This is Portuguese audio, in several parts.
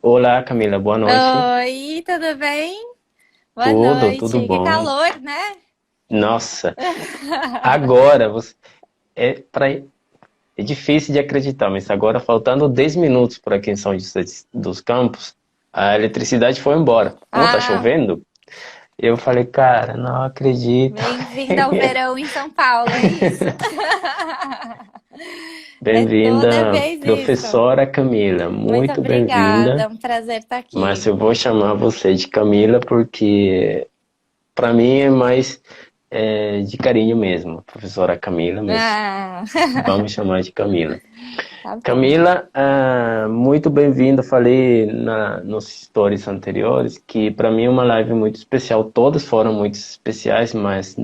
Olá, Camila, boa noite. Oi, tudo bem? Boa Tudo noite. Que bom? calor, né? Nossa, agora você é para é difícil de acreditar, mas agora faltando 10 minutos por aqui em São José dos Campos, a eletricidade foi embora. Como tá Ah, chovendo, eu falei, cara, não acredito. bem-vinda ao verão em São Paulo, é isso? É toda Bem-vinda, vez isso. professora Camila, Muito muito obrigada, bem-vinda. é um prazer estar Mas aqui. eu vou chamar você de Camila porque para mim é mais de carinho mesmo, professora Camila, mas Ah, vamos chamar de Camila. tá bom. Camila, muito bem-vinda. Falei nos stories anteriores que para mim é uma live muito especial. Todas foram muito especiais, mas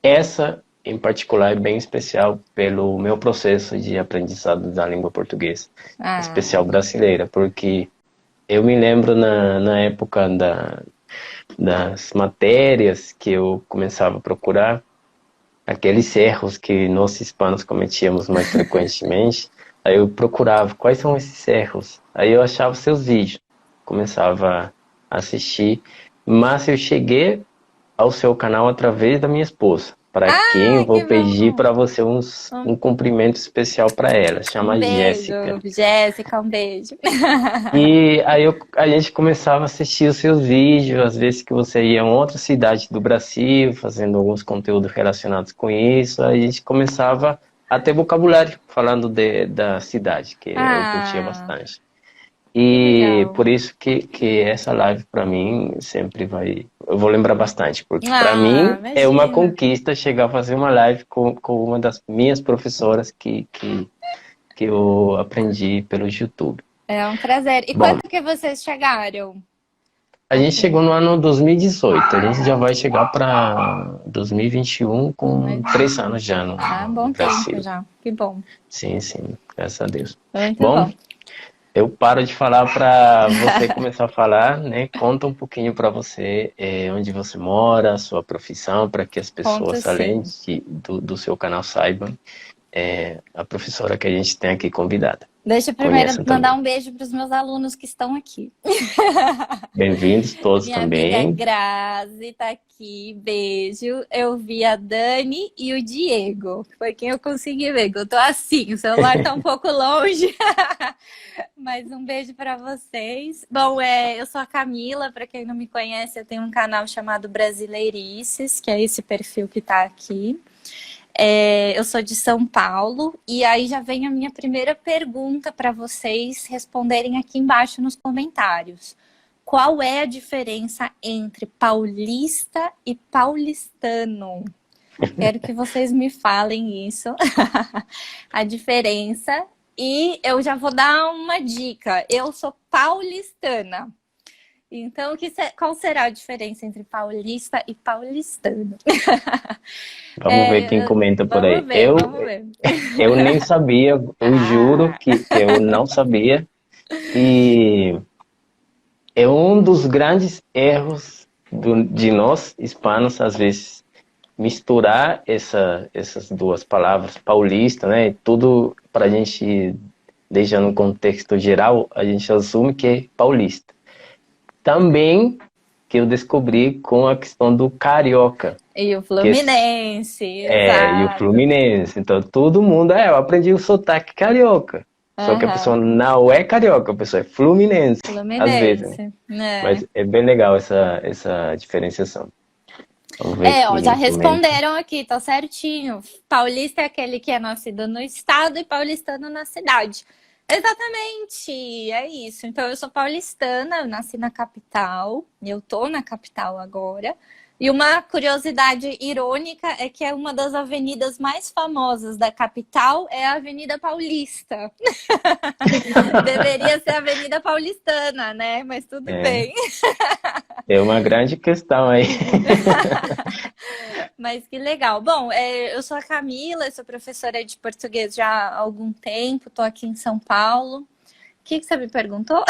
essa em particular é bem especial pelo meu processo de aprendizado da língua portuguesa, especial Ah, brasileira, porque eu me lembro na época das matérias que eu começava a procurar aqueles erros que nós hispanos cometíamos mais frequentemente. Aí eu procurava quais são esses erros. Aí eu achava seus vídeos, começava a assistir. Mas eu cheguei ao seu canal através da minha esposa, para quem eu que vou pedir bom. para você um cumprimento especial para ela. Um Chama beijo, Jéssica. Jéssica, um beijo. E aí a gente começava a assistir os seus vídeos, às vezes que você ia em outra cidade do Brasil, fazendo alguns conteúdos relacionados com isso, aí a gente começava a ter vocabulário falando da cidade, que eu curtia Ah, bastante. que E legal. por isso que essa live para mim sempre vai, eu vou lembrar bastante, porque para Ah, mim é uma imagina. conquista chegar a fazer uma live com uma das minhas professoras que eu aprendi pelo YouTube. É um prazer. E Bom, quando que vocês chegaram a gente aqui? chegou no ano 2018, a gente já vai chegar para 2021 com Mas, 3 anos já no bom tempo Brasil. já. Que bom. Sim, sim, graças a Deus. Muito Bom, bom. eu paro de falar para você começar a falar, né? Conta um pouquinho para você onde você mora, sua profissão, para que as Conto pessoas, além sim. do seu canal, saibam a professora que a gente tem aqui convidada. Deixa eu primeiro Conheçam mandar também. um beijo para os meus alunos que estão aqui. Bem-vindos todos Minha amiga também. Grazi tá aqui, beijo. Eu vi a Dani e o Diego, que foi quem eu consegui ver. Que eu tô assim, o celular tá um pouco longe, mas um beijo para vocês. Bom, eu sou a Camila, para quem não me conhece, eu tenho um canal chamado Brasileirices, que é esse perfil que tá aqui. Eu sou de São Paulo e aí já vem a minha primeira pergunta para vocês responderem aqui embaixo nos comentários. Qual é a diferença entre paulista e paulistano? Quero que vocês me falem isso, a diferença. E eu já vou dar uma dica. Eu sou paulistana. Então, qual será a diferença entre paulista e paulistano? Vamos ver quem comenta por aí. Vamos ver, vamos ver. Eu nem sabia, eu juro Ah, que eu não sabia. E é um dos grandes erros de nós, hispanos, às vezes, misturar essas duas palavras, paulista, né? Tudo para a gente, deixando um contexto geral, a gente assume que é paulista. Também que eu descobri com a questão do carioca, e o que Fluminense, e o exato. Fluminense. Então, todo mundo, eu aprendi o sotaque carioca. Só que a pessoa Aham. não é carioca, a pessoa é fluminense, às vezes, né? Fluminense, né? Mas é bem legal essa diferenciação. Vamos ver Ó, já quem comenta. responderam aqui, tá certinho. Paulista é aquele que é nascido no estado e paulistano na cidade. Exatamente, é isso. Então eu sou paulistana, eu nasci na capital, eu tô na capital agora. E uma curiosidade irônica é que é uma das avenidas mais famosas da capital é a Avenida Paulista. Deveria ser a Avenida Paulistana, né? Mas tudo É, bem. é uma grande questão aí. Mas que legal. Bom, eu sou a Camila, eu sou professora de português já há algum tempo, estou aqui em São Paulo. O que você me perguntou?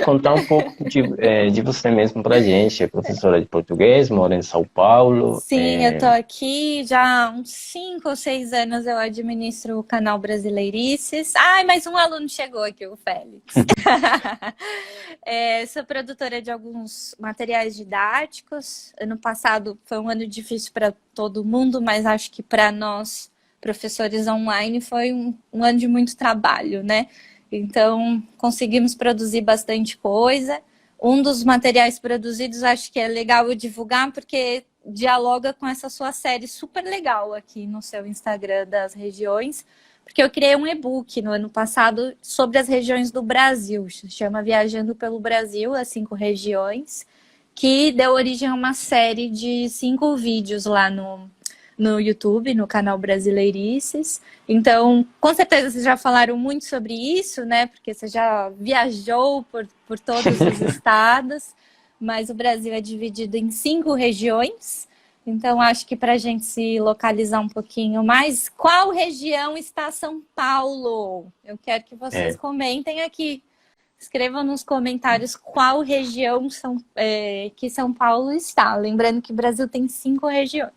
Contar um pouco de você mesmo pra gente. É professora de português, mora em São Paulo. Sim, eu tô aqui já há uns 5 ou 6 anos eu administro o canal Brasileirices. Ai, mais um aluno chegou aqui, o Félix. Sou produtora de alguns materiais didáticos. Ano passado foi um ano difícil para todo mundo, mas acho que para nós, professores online, foi um ano de muito trabalho, né? Então, conseguimos produzir bastante coisa. Um dos materiais produzidos, acho que é legal eu divulgar, porque dialoga com essa sua série super legal aqui no seu Instagram das regiões, porque eu criei um e-book no ano passado sobre as regiões do Brasil, se chama Viajando pelo Brasil, as 5 regiões, que deu origem a uma série de 5 vídeos lá no YouTube, no canal Brasileirices. Então, com certeza vocês já falaram muito sobre isso, né? Porque você já viajou por todos os estados, mas o Brasil é dividido em 5 regiões. Então, acho que para a gente se localizar um pouquinho mais, qual região está São Paulo? Eu quero que vocês É, comentem aqui. Escrevam nos comentários qual região que São Paulo está. Lembrando que o Brasil tem 5 regiões.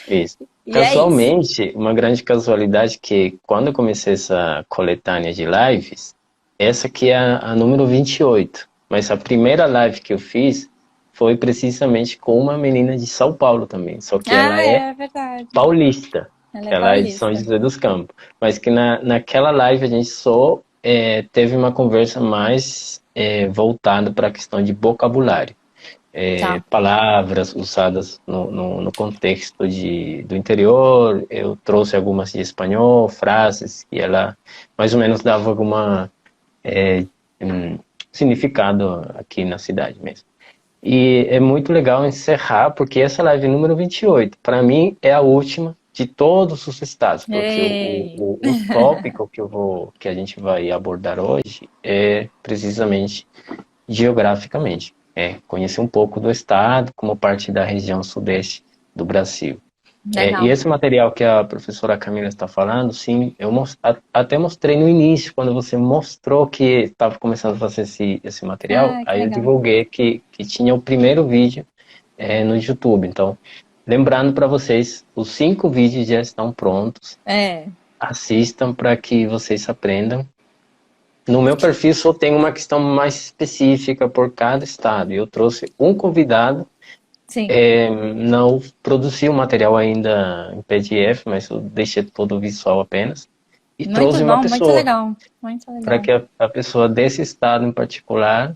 isso. E é isso. Casualmente, uma grande casualidade que quando eu comecei essa coletânea de lives, essa aqui é a número 28. Mas a primeira live que eu fiz foi precisamente com uma menina de São Paulo também. Só que ela Ah, é é verdade. paulista, Ela que é ela é de São paulista. José dos Campos. Mas que naquela live a gente só teve uma conversa mais voltada para a questão de vocabulário. Tá. Palavras usadas no contexto do interior. Eu trouxe algumas de espanhol, frases, e ela mais ou menos dava alguma significado aqui na cidade mesmo. E é muito legal encerrar, porque essa live número 28, para mim, é a última de todos os estados, porque Ei. o tópico que a gente vai abordar hoje é precisamente geograficamente. Conhecer um pouco do estado como parte da região sudeste do Brasil. E Legal. esse material que a professora Camila está falando, sim, eu até mostrei no início, quando você mostrou que estava começando a fazer esse material, Ah, que aí eu legal. divulguei que tinha o primeiro vídeo no YouTube. Então, lembrando para vocês, os 5 vídeos já estão prontos. É. Assistam para que vocês aprendam. No meu perfil só tem uma questão mais específica por cada estado. Eu trouxe um convidado. Sim. Não produzi o material ainda em PDF, mas eu deixei todo o visual apenas. E Muito trouxe uma bom, muito pessoa, legal. Muito para legal. que a pessoa desse estado em particular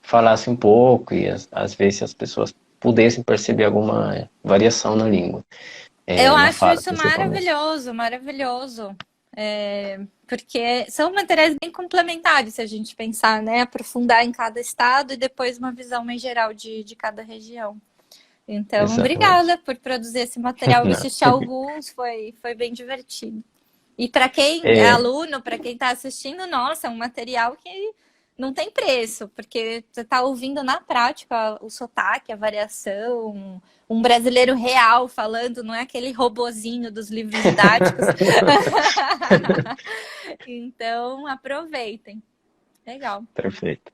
falasse um pouco e às vezes as pessoas pudessem perceber alguma variação na língua, Eu na acho fala isso principalmente. maravilhoso, maravilhoso. Porque são materiais bem complementares, se a gente pensar, né? Aprofundar em cada estado e depois uma visão mais geral de cada região. Então, Exatamente. obrigada por produzir esse material. Eu Não. assisti alguns, foi bem divertido. E para quem é É, aluno, para quem está assistindo, nossa, é um material que não tem preço, porque você está ouvindo na prática o sotaque, a variação, um brasileiro real falando, não é aquele robozinho dos livros didáticos. Então, aproveitem. Legal. perfeito.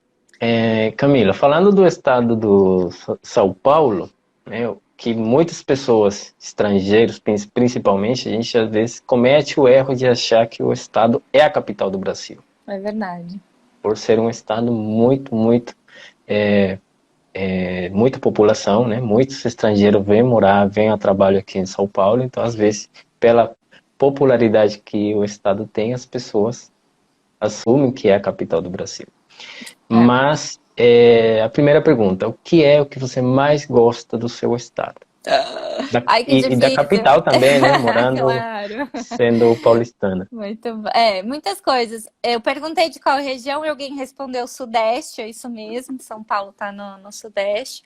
Camila, falando do estado do São Paulo, né, que muitas pessoas, estrangeiros principalmente, a gente às vezes comete o erro de achar que o estado é a capital do Brasil, É verdade. por ser um estado muita população, né? Muitos estrangeiros vêm morar, vêm a trabalho aqui em São Paulo, então às vezes pela popularidade que o estado tem, as pessoas assumem que é a capital do Brasil. É. Mas a primeira pergunta, o que é o que você mais gosta do seu estado? Ai, que E da difícil. capital também, né? Morando, Claro. sendo paulistana. Muito bom. Muitas coisas. Eu perguntei de qual região e alguém respondeu Sudeste, é isso mesmo. São Paulo está no Sudeste.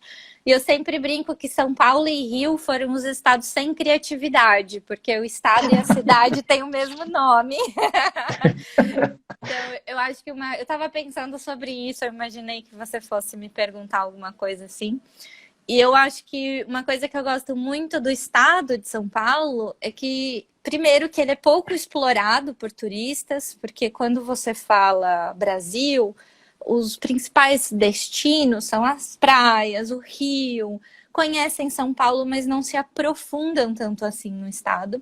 E eu sempre brinco que São Paulo e Rio foram os estados sem criatividade, porque o estado e a cidade têm o mesmo nome. Então, eu acho que eu estava pensando sobre isso, eu imaginei que você fosse me perguntar alguma coisa assim. E eu acho que uma coisa que eu gosto muito do estado de São Paulo é que, primeiro, que ele é pouco explorado por turistas, porque quando você fala Brasil, os principais destinos são as praias, o Rio, conhecem São Paulo, mas não se aprofundam tanto assim no estado.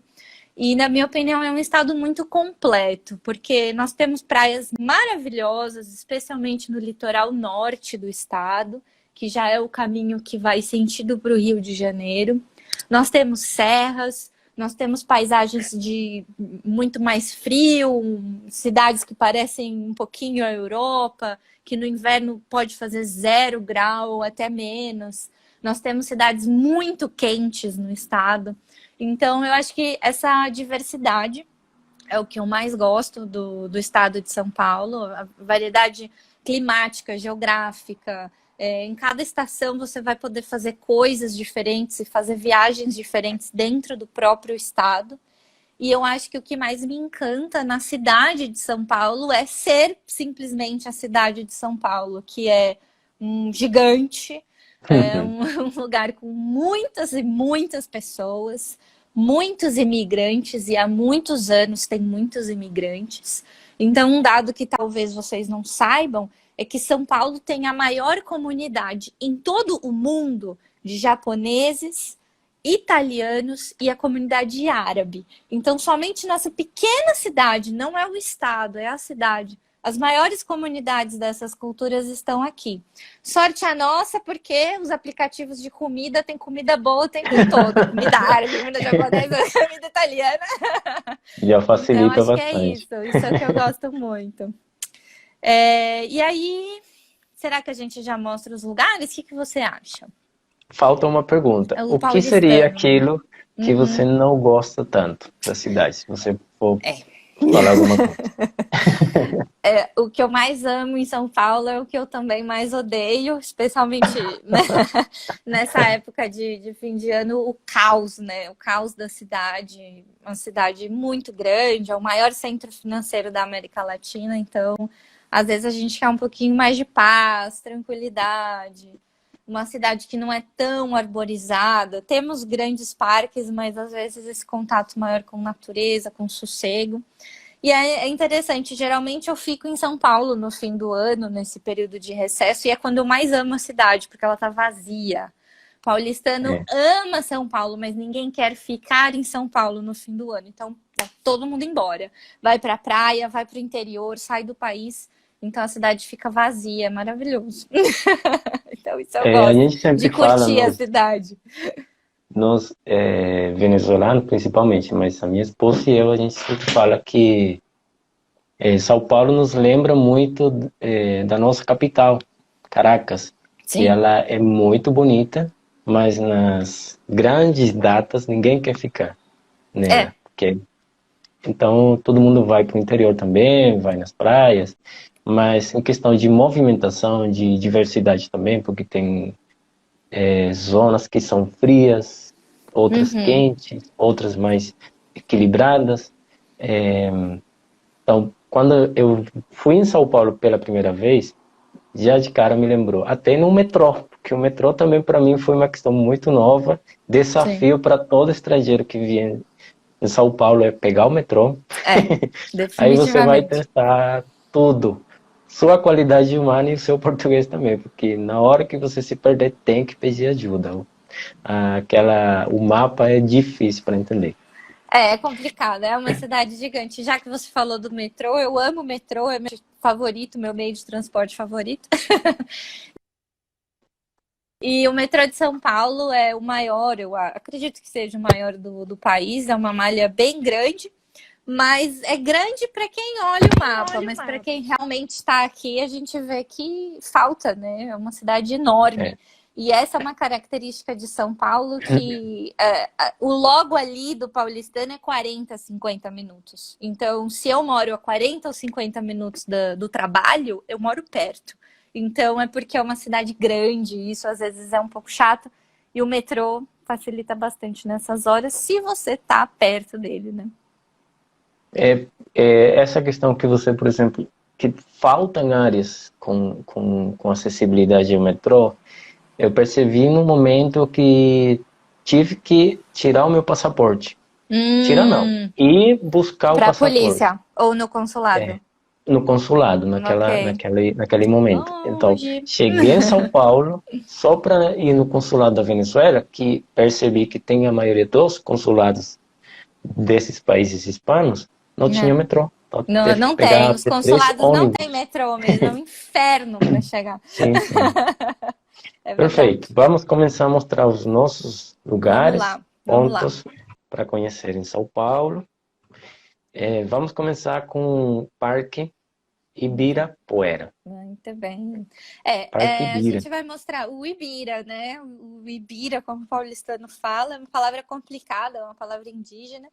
E, na minha opinião, é um estado muito completo, porque nós temos praias maravilhosas, especialmente no litoral norte do estado, que já é o caminho que vai sentido para o Rio de Janeiro. Nós temos serras, nós temos paisagens de muito mais frio, cidades que parecem um pouquinho a Europa, que no inverno pode fazer 0 grau ou até menos. Nós temos cidades muito quentes no estado. Então, eu acho que essa diversidade é o que eu mais gosto do estado de São Paulo, a variedade climática, geográfica. Em cada estação você vai poder fazer coisas diferentes e fazer viagens diferentes dentro do próprio estado. E eu acho que o que mais me encanta na cidade de São Paulo é ser simplesmente a cidade de São Paulo, que é um gigante, um lugar com muitas e muitas pessoas, muitos imigrantes, e há muitos anos tem muitos imigrantes. Então, um dado que talvez vocês não saibam é que São Paulo tem a maior comunidade em todo o mundo de japoneses, italianos e a comunidade árabe. Então, somente nessa pequena cidade, não é o estado, é a cidade. As maiores comunidades dessas culturas estão aqui. Sorte a nossa, porque os aplicativos de comida têm comida boa o tempo todo. Comida árabe, comida japonesa, comida italiana. Já Então, facilita acho que é bastante. isso. Isso é o que eu gosto muito. E aí, será que a gente já mostra os lugares? O que você acha? Falta uma pergunta. É o O que seria paulistano, né? aquilo que você não gosta tanto da cidade? Se você for É. falar alguma coisa. O que eu mais amo em São Paulo é o que eu também mais odeio, especialmente né, nessa época de fim de ano, o caos, né? O caos da cidade, uma cidade muito grande, é o maior centro financeiro da América Latina, então às vezes a gente quer um pouquinho mais de paz, tranquilidade, uma cidade que não é tão arborizada. Temos grandes parques, mas às vezes esse contato maior com natureza, com sossego. E é interessante, geralmente eu fico em São Paulo no fim do ano, nesse período de recesso, e é quando eu mais amo a cidade, porque ela tá vazia. Paulistano É, ama São Paulo, mas ninguém quer ficar em São Paulo no fim do ano. Então, tá todo mundo embora. Vai pra praia, vai pro interior, sai do país. Então a cidade fica vazia, é maravilhoso. Então isso eu a gosto, gente de sempre fala, curtir a cidade. nós venezuelanos principalmente, mas a minha esposa e eu, a gente sempre fala que São Paulo nos lembra muito da nossa capital, Caracas, que Sim, ela é muito bonita, mas nas grandes datas ninguém quer ficar nela. é. Então todo mundo vai para o interior também, vai nas praias, mas em questão de movimentação, de diversidade também, porque tem zonas que são frias, outras Uhum. quentes, outras mais equilibradas. Então, quando eu fui em São Paulo pela primeira vez, já de cara me lembrou, até no metrô, porque o metrô também para mim foi uma questão muito nova, Sim. desafio para todo estrangeiro que vier em São Paulo é pegar o metrô, É, aí você vai definitivamente. testar tudo, sua qualidade humana e o seu português também, porque na hora que você se perder tem que pedir ajuda. O mapa é difícil para entender. É complicado, é uma cidade gigante. Já que você falou do metrô, eu amo o metrô, é meu favorito, meu meio de transporte favorito. E o metrô de São Paulo é o maior, eu acredito que seja o maior do país, é uma malha bem grande, mas é grande para quem olha o mapa, mas para quem realmente está aqui, a gente vê que falta, né? É uma cidade É. enorme. E essa é uma característica de São Paulo que o logo ali do paulistano é 40, 50 minutos. Então, se eu moro a 40 ou 50 minutos do trabalho, eu moro perto. Então, é porque é uma cidade grande, e isso às vezes é um pouco chato. E o metrô facilita bastante nessas horas, se você tá perto dele, né? Essa questão que você, por exemplo, que faltam áreas com acessibilidade ao metrô, Eu percebi no momento que tive que tirar o meu passaporte. Tirar não, Hum, ir buscar o para a passaporte. polícia ou no consulado? No consulado, Ok. naquele momento. Então, Longe. cheguei em São Paulo só para ir no consulado da Venezuela, que percebi que tem a maioria dos consulados desses países hispanos, não tinha Né? metrô. Então, Não, teve que não tem. pegar Os três consulados não têm ônibus. metrô mesmo. É um inferno para chegar. Sim, sim. É Perfeito. verdade. Vamos começar a mostrar os nossos Vamos lugares, lá, vamos lá. pontos para conhecer em São Paulo. Vamos começar com o Parque Ibirapuera. Muito bem. Parque A Ibira. gente vai mostrar o Ibira, né? O Ibira, como o paulistano fala, é uma palavra complicada, é uma palavra indígena.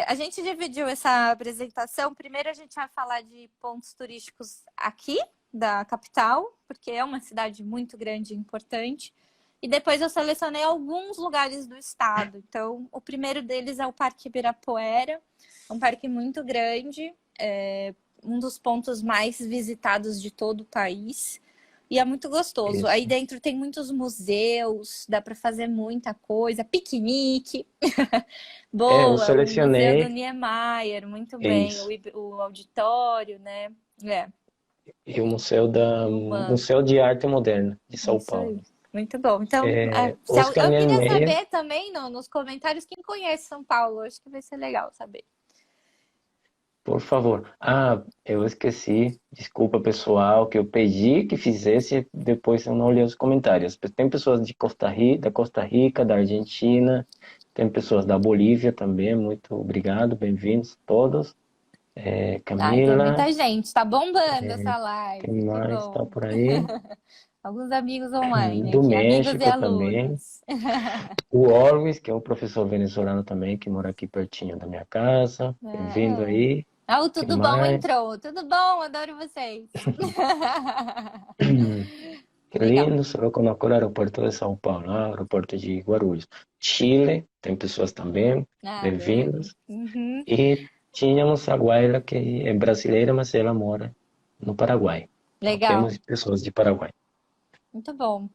A gente dividiu essa apresentação. Primeiro, a gente vai falar de pontos turísticos aqui da capital, porque é uma cidade muito grande e importante. E depois eu selecionei alguns lugares do estado. Então, o primeiro deles é o Parque Ibirapuera, um parque muito grande, um dos pontos mais visitados de todo o país. E é muito gostoso. Aí Isso. dentro tem muitos museus, dá para fazer muita coisa, piquenique. Eu Boa, o Museu do selecionei Niemeyer, muito bem. isso. O auditório, né? É, E o Museu de Arte Moderna de São isso aí. Paulo. Muito bom. Então, Oscar eu queria Niemeyer, saber também nos comentários quem conhece São Paulo. Acho que vai ser legal saber. por favor. Ah, eu esqueci. Desculpa, pessoal, que eu pedi que fizesse, depois eu não olhei os comentários. Tem pessoas de da Costa Rica, da Argentina, tem pessoas da Bolívia também. Muito obrigado, bem-vindos todos. Ai, tem Camila, muita gente. Tá bombando essa live. quem Que mais está bom. por aí? Alguns amigos online Do aqui, amigos e México também. alunos. O Orwis, que é um professor venezuelano também, que mora aqui pertinho da minha casa. Bem-vindo Ah, aí. o Quem Tudo Bom mais? entrou. Tudo bom, adoro vocês. Que Legal. lindo, só conozco o aeroporto de São Paulo, aeroporto de Guarulhos. Chile, tem pessoas também, Ah, bem. bem-vindos. Uhum. E tínhamos a Guaila, que é brasileira, mas ela mora no Paraguai. Então Legal. temos pessoas de Paraguai. Muito bom.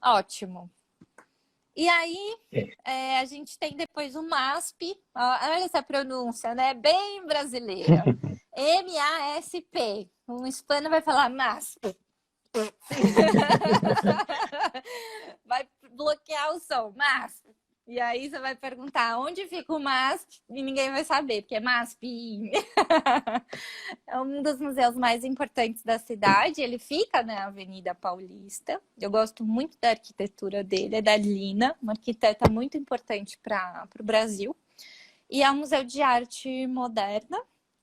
Ótimo. E aí, É. a gente tem depois o MASP. Olha essa pronúncia, né? Bem brasileira. MASP. Um hispano vai falar MASP. Vai bloquear o som, MASP. E aí você vai perguntar onde fica o MASP e ninguém vai saber, porque é MASP. É um dos museus mais importantes da cidade. Ele fica na Avenida Paulista. Eu gosto muito da arquitetura dele, é da Lina, uma arquiteta muito importante para o Brasil. E é um museu de arte moderna.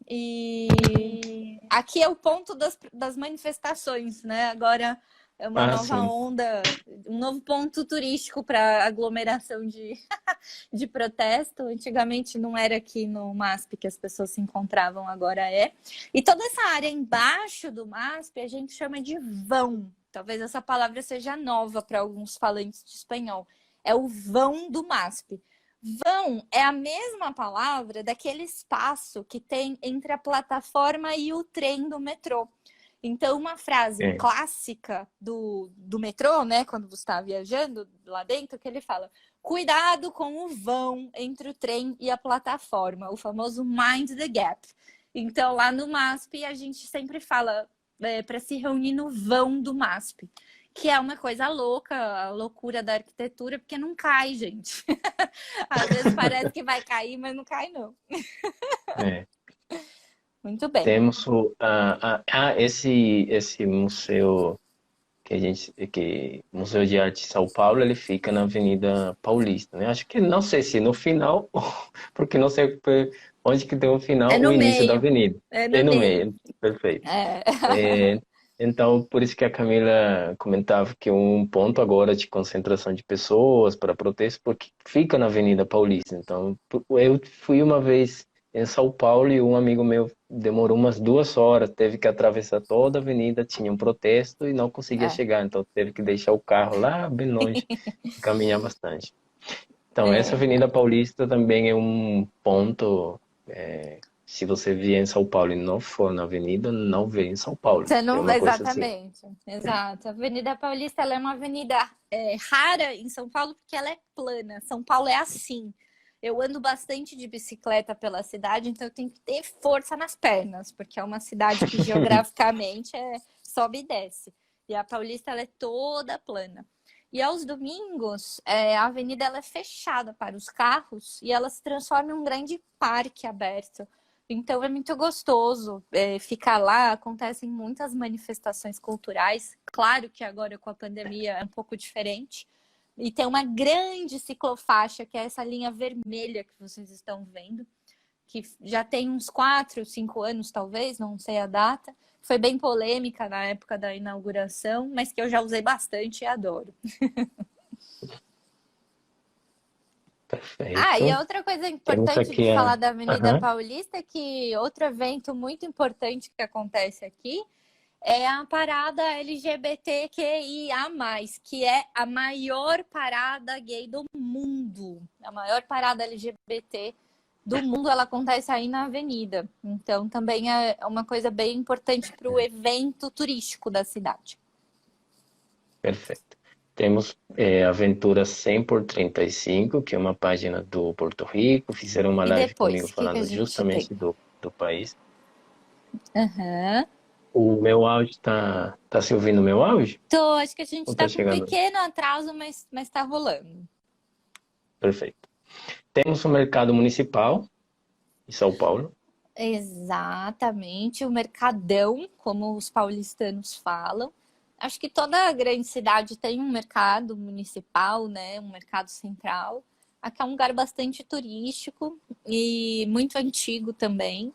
E aqui é o ponto das manifestações, né? Agora é uma Ah, nova sim. onda, um novo ponto turístico para aglomeração de protesto. Antigamente não era aqui no MASP que as pessoas se encontravam, agora é. E toda essa área embaixo do MASP a gente chama de vão. Talvez essa palavra seja nova para alguns falantes de espanhol. É o vão do MASP. Vão é a mesma palavra daquele espaço que tem entre a plataforma e o trem do metrô. Então, uma frase É. clássica do metrô, né, quando você está viajando lá dentro, que ele fala: cuidado com o vão entre o trem e a plataforma, o famoso mind the gap. Então, lá no MASP, a gente sempre fala para se reunir no vão do MASP, que é uma coisa louca, a loucura da arquitetura, porque não cai, gente. Às vezes parece que vai cair, mas não cai, não. É. Muito bem. Temos esse museu Museu de Arte de São Paulo, ele fica na Avenida Paulista, né? Acho que não sei se no final, porque não sei onde que tem o É final, o no início da meio. avenida. É É no no meio. meio, perfeito. É. É, então, por isso que a Camila comentava que um ponto agora de concentração de pessoas para protesto, porque fica na Avenida Paulista. Então, eu fui uma vez em São Paulo e um amigo meu demorou umas 2 horas, teve que atravessar toda a avenida, tinha um protesto e não conseguia É. chegar, então teve que deixar o carro lá bem longe e caminhar bastante. Então, essa É. Avenida Paulista também é um ponto Se você vier em São Paulo e não for na avenida, não vem em São Paulo. Você É não, uma coisa assim. exatamente, exato. A Avenida Paulista, ela é uma avenida rara em São Paulo porque ela é plana. São Paulo é assim. Eu ando bastante de bicicleta pela cidade, então eu tenho que ter força nas pernas, porque é uma cidade que geograficamente sobe e desce. E a Paulista, ela é toda plana. E aos domingos, a avenida ela é fechada para os carros e ela se transforma em um grande parque aberto. Então é muito gostoso ficar lá, acontecem muitas manifestações culturais. Claro que agora com a pandemia é um pouco diferente. E tem uma grande ciclofaixa, que é essa linha vermelha que vocês estão vendo, que já tem uns 4, 5 anos, talvez, não sei a data. Foi bem polêmica na época da inauguração, mas que eu já usei bastante e adoro. Ah, e a Perfeito. outra coisa Temos importante de aqui falar a. da Avenida Aham. Paulista é que outro evento muito importante que acontece aqui é a parada LGBTQIA+, que é a maior parada gay do mundo. A maior parada LGBT do mundo, ela acontece aí na Avenida. Então, também é uma coisa bem importante para o evento turístico da cidade. Perfeito. Temos Aventura 100 por 35, que é uma página do Porto Rico. Fizeram uma E live comigo depois, o que que a falando gente tem? justamente do país. Aham. O meu áudio tá se ouvindo o meu áudio? Então, acho que a gente Ou tá está com um chegando? pequeno atraso, mas está rolando. Perfeito. Temos o mercado municipal em São Paulo. Exatamente, o mercadão, como os paulistanos falam. Acho que toda grande cidade tem um mercado municipal, né? Um mercado central. Aqui é um lugar bastante turístico e muito antigo também.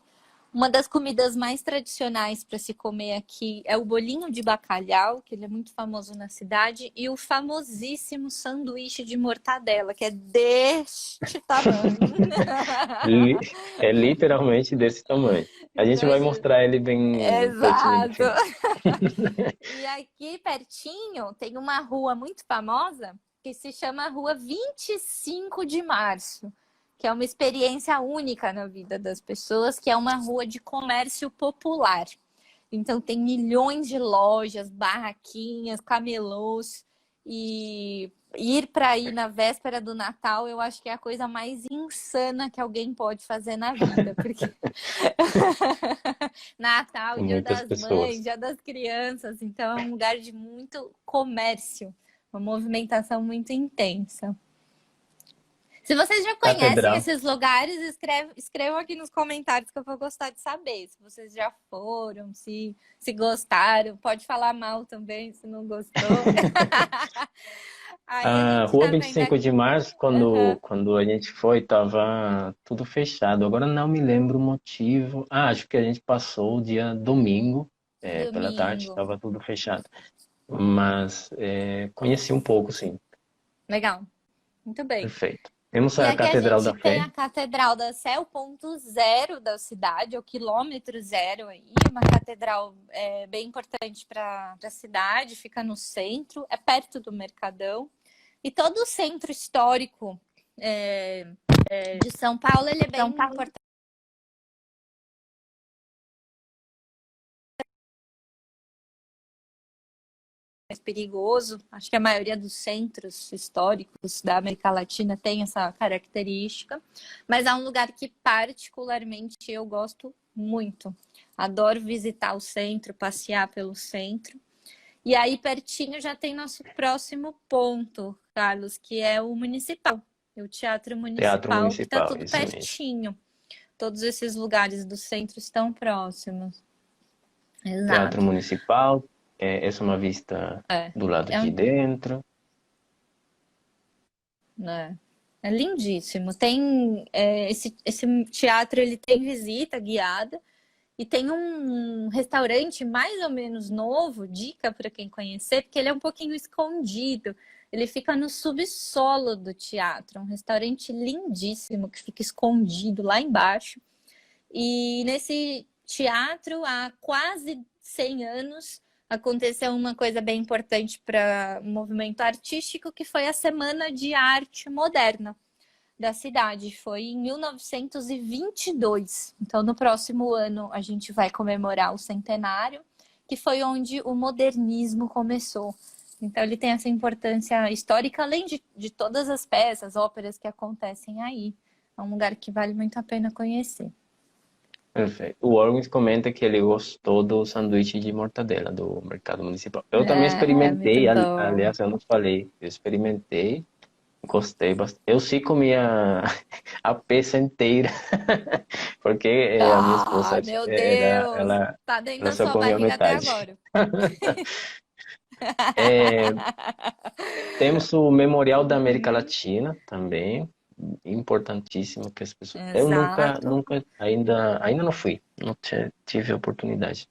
Uma das comidas mais tradicionais para se comer aqui é o bolinho de bacalhau, que ele é muito famoso na cidade, e o famosíssimo sanduíche de mortadela, que é deste tamanho. Li- É literalmente desse tamanho. A gente Então, vai mostrar ele bem pertinho no exato. final. E aqui pertinho tem uma rua muito famosa que se chama Rua 25 de Março, que é uma experiência única na vida das pessoas, que é uma rua de comércio popular. Então tem milhões de lojas, barraquinhas, camelôs e ir para aí na véspera do Natal, eu acho que é a coisa mais insana que alguém pode fazer na vida, porque Natal, Dia Muitas das Mães, pessoas. Dia das Crianças, então é um lugar de muito comércio, uma movimentação muito intensa. Se vocês já conhecem Catedral. esses lugares, escrevam aqui nos comentários que eu vou gostar de saber. Se vocês já foram, se gostaram, pode falar mal também, se não gostou. Aí a A gente Rua tá vinte e vendo cinco aqui. de Março, Aham, quando a gente foi, tava tudo fechado. Agora não me lembro o motivo. Ah, acho que a gente passou o dia domingo, pela tarde, domingo. estava tudo fechado. Mas conheci um pouco, sim. Legal, muito bem. Perfeito. Temos E a aqui a Catedral gente da tem Fé, a Catedral da Sé, o ponto zero da cidade, o quilômetro zero aí. Uma catedral bem importante para a cidade, fica no centro, é perto do Mercadão. E todo o centro histórico é, de São Paulo, ele é bem importante. Mais perigoso. Acho que a maioria dos centros históricos da América Latina tem essa característica, mas é um lugar que particularmente eu gosto muito. Adoro visitar o centro, passear pelo centro. E aí pertinho já tem nosso próximo ponto, Carlos, que é o municipal, o Teatro Teatro Municipal, que está Municipal, tudo isso mesmo. pertinho. Todos esses lugares do centro estão próximos. Teatro Exato. Municipal, essa é uma vista É. do lado É de um dentro. É, é lindíssimo. Tem esse teatro, ele tem visita guiada e tem um restaurante mais ou menos novo, dica para quem conhecer, porque ele é um pouquinho escondido. Ele fica no subsolo do teatro, um restaurante lindíssimo que fica escondido lá embaixo. E nesse teatro, há quase 100 anos, aconteceu uma coisa bem importante para o movimento artístico, que foi a Semana de Arte Moderna. da cidade. Foi em 1922. Então, no próximo ano, a gente vai comemorar o centenário, que foi onde o modernismo começou. Então, ele tem essa importância histórica, além de todas as peças, óperas que acontecem aí. É um lugar que vale muito a pena conhecer. Perfeito. O Organs comenta que ele gostou do sanduíche de mortadela do Mercado Municipal. Eu também É muito experimentei, bom. aliás, eu não falei, eu experimentei, gostei bastante. Eu sim comi a peça inteira, porque a minha esposa, Ah, meu Deus! Tá dentro ela da só sua comeu a barriga até metade. agora. É, temos o Memorial da América Latina também, importantíssimo que as pessoas. Eu Exato. ainda não fui, não tive a oportunidade.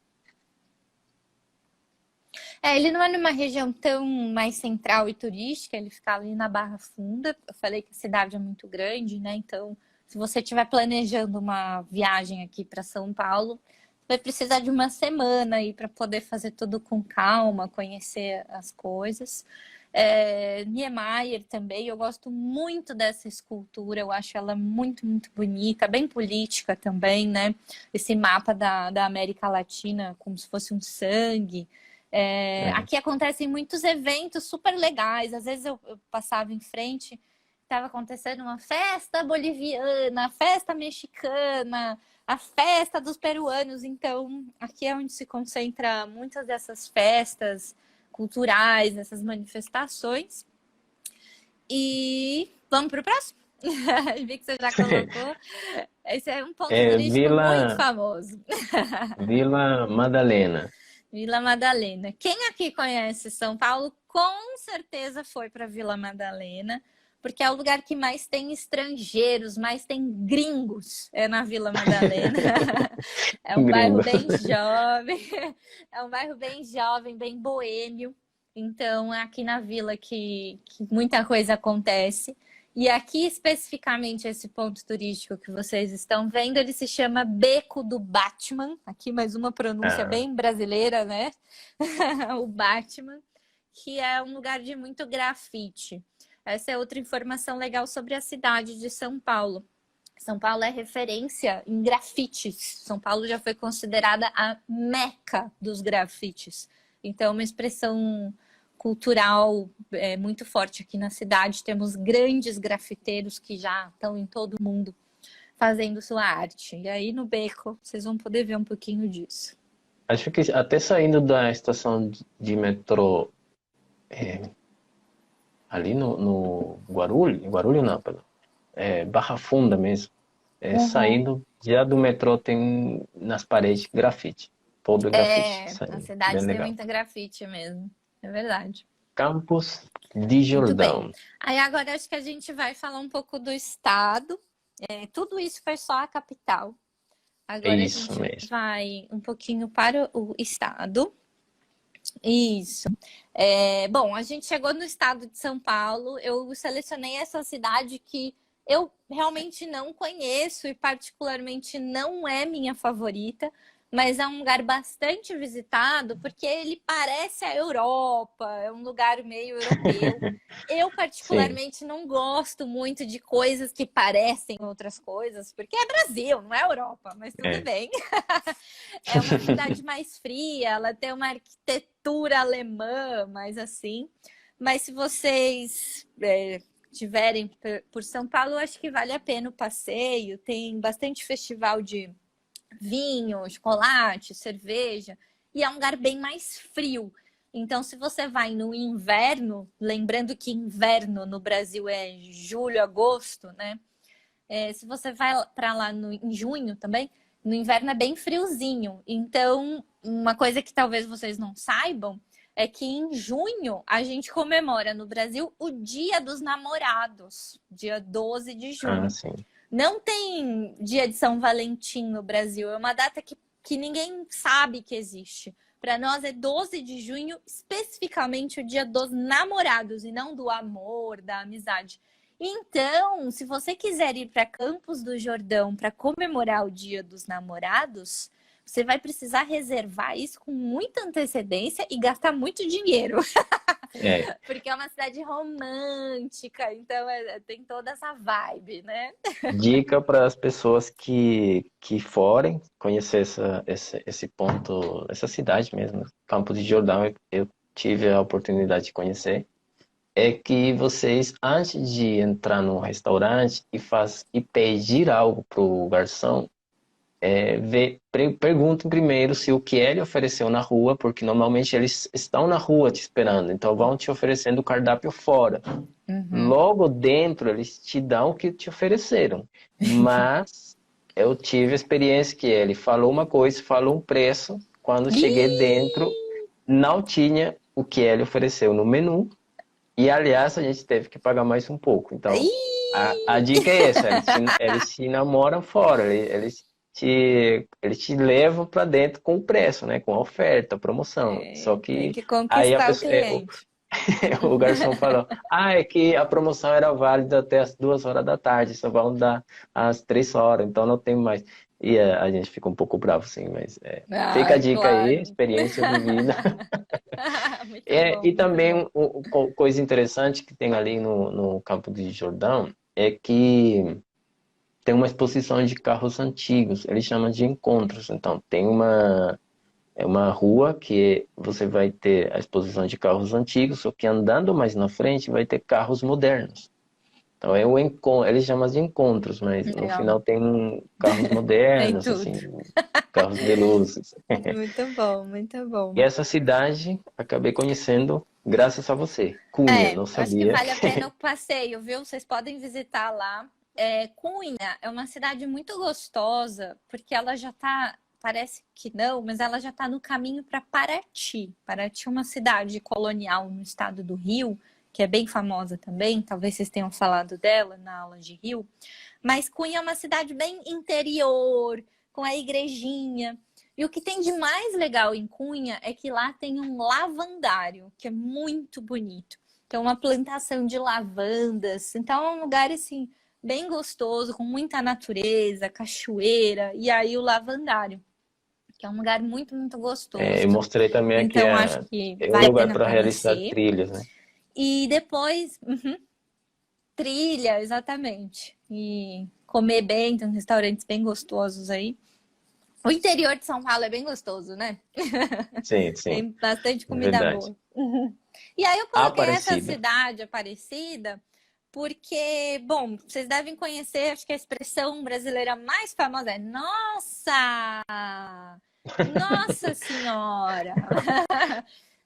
Ele não é numa região tão mais central e turística, ele fica ali na Barra Funda. Eu falei que a cidade é muito grande, né? Então, se você estiver planejando uma viagem aqui para São Paulo, vai precisar de uma semana aí para poder fazer tudo com calma, conhecer as coisas. Niemeyer também, eu gosto muito dessa escultura, eu acho ela muito, muito bonita, bem política também, né? Esse mapa da América Latina, como se fosse um sangue. É. Aqui acontecem muitos eventos super legais. Às vezes eu passava em frente, estava acontecendo uma festa boliviana, festa mexicana, a festa dos peruanos. Então, aqui é onde se concentra muitas dessas festas culturais, essas manifestações. E vamos para o próximo? Vi que você já colocou. Esse é um ponto É, turístico muito famoso. Vila Madalena. Vila Madalena. Quem aqui conhece São Paulo, com certeza foi para Vila Madalena, porque é o lugar que mais tem estrangeiros, mais tem gringos, é na Vila Madalena. É um bairro Gringo. bem jovem, é um bairro bem jovem, bem boêmio. Então, é aqui na vila que muita coisa acontece. E aqui, especificamente, esse ponto turístico que vocês estão vendo, ele se chama Beco do Batman. Aqui mais uma pronúncia Ah, bem brasileira, né? O Batman, que é um lugar de muito grafite. Essa é outra informação legal sobre a cidade de São Paulo. São Paulo é referência em grafites. São Paulo já foi considerada a meca dos grafites. Então, é uma expressão cultural muito forte aqui na cidade. Temos grandes grafiteiros que já estão em todo o mundo fazendo sua arte. E aí no Beco vocês vão poder ver um pouquinho disso. acho que até saindo da estação de metrô ali no Guarulhos não, perdão, Barra Funda mesmo, Uhum. saindo já do metrô tem nas paredes grafite, todo grafite, A saindo, bem cidade tem legal. muita grafite mesmo. É verdade. Campos de Muito bem. Jordão, Aí agora acho que a gente vai falar um pouco do estado. Tudo isso foi só a capital. é Agora a isso gente mesmo. vai um pouquinho para o estado. Isso. Bom, a gente chegou no estado de São Paulo. Eu selecionei essa cidade que eu realmente não conheço e particularmente não é minha favorita, mas é um lugar bastante visitado porque ele parece a Europa, é um lugar meio europeu. Eu Sim, particularmente não gosto muito de coisas que parecem outras coisas, porque é Brasil, não é Europa, mas tudo é. bem. É uma cidade mais fria, ela tem uma arquitetura alemã, mais assim. Mas se vocês tiverem por São Paulo, eu acho que vale a pena o passeio. Tem bastante festival de vinho, chocolate, cerveja. E é um lugar bem mais frio. Então, se você vai no inverno, lembrando que inverno no Brasil é julho, agosto, né? Se você vai para lá em junho também, no inverno é bem friozinho. Então, uma coisa que talvez vocês não saibam é que em junho a gente comemora no Brasil o Dia dos Namorados, dia 12 de Ah, junho. sim. Não tem dia de São Valentim no Brasil, é uma data que ninguém sabe que existe. Para nós é 12 de junho, especificamente o dia dos namorados e não do amor, da amizade. Então, se você quiser ir para Campos do Jordão para comemorar o Dia dos Namorados, você vai precisar reservar isso com muita antecedência e gastar muito dinheiro. É, Porque é uma cidade romântica, então tem toda essa vibe, né? dica para as pessoas que forem conhecer esse ponto, essa cidade mesmo, Campos de Jordão, eu tive a oportunidade de conhecer, é que vocês, antes de entrar num restaurante e pedir algo para o garçom, perguntem primeiro se o que ele ofereceu na rua, porque normalmente eles estão na rua te esperando, então vão te oferecendo o cardápio fora. Uhum. Logo dentro, eles te dão o que te ofereceram. Mas eu tive a experiência que ele falou uma coisa, falou um preço. Quando cheguei dentro, Ih! não tinha o que ele ofereceu no menu. E, aliás, a gente teve que pagar mais um pouco. Então, a Ih! dica é essa: eles te namoram fora, eles te levam para dentro com o preço, né? Com a oferta, a promoção. Só É, tem que que aí a conquistar o pessoa, cliente. o garçom falou, é que a promoção era válida até as 2 horas da tarde, só vão dar às 3 horas, então não tem mais. E a gente fica um pouco bravo, sim, mas fica a Ai, dica aí, claro. experiência vivida. Muito bom, E muito também bom. coisa interessante que tem ali no Campo de Jordão é que tem uma exposição de carros antigos, eles chamam de encontros. Então, é uma rua que você vai ter a exposição de carros antigos, só que andando mais na frente vai ter carros modernos. Então eles chamam de encontros, mas no Legal. final tem carros Tem modernos, tudo. assim, carros de luzes. Muito bom, muito E bom. essa cidade acabei conhecendo graças a você. Cunha, É, não acho que sabia. vale a pena o passeio, viu? Vocês podem visitar lá. É, Cunha é uma cidade muito gostosa, porque ela já tá, parece que não, mas ela já tá no caminho para Paraty. Paraty é uma cidade colonial no estado do Rio, que é bem famosa também, talvez vocês tenham falado dela na aula de Rio. Mas Cunha é uma cidade bem interior, com a igrejinha. E o que tem de mais legal em Cunha é que lá tem um lavandário, que é muito bonito. Então, uma plantação de lavandas. Então, é um lugar assim bem gostoso, com muita natureza, cachoeira, e aí o lavandário, que é um lugar muito, muito Eu gostoso. mostrei também aqui Então, acho que é um vale a lugar pena para realizar conhecer. trilhas, né? E depois, trilha, exatamente. E comer bem, tem uns restaurantes bem gostosos aí. O interior de São Paulo é bem gostoso, né? Sim, sim, Tem bastante é comida verdade. boa. E aí eu coloquei essa Aparecida. cidade Aparecida porque, bom, vocês devem conhecer, acho que a expressão brasileira mais famosa é Nossa! Nossa Senhora!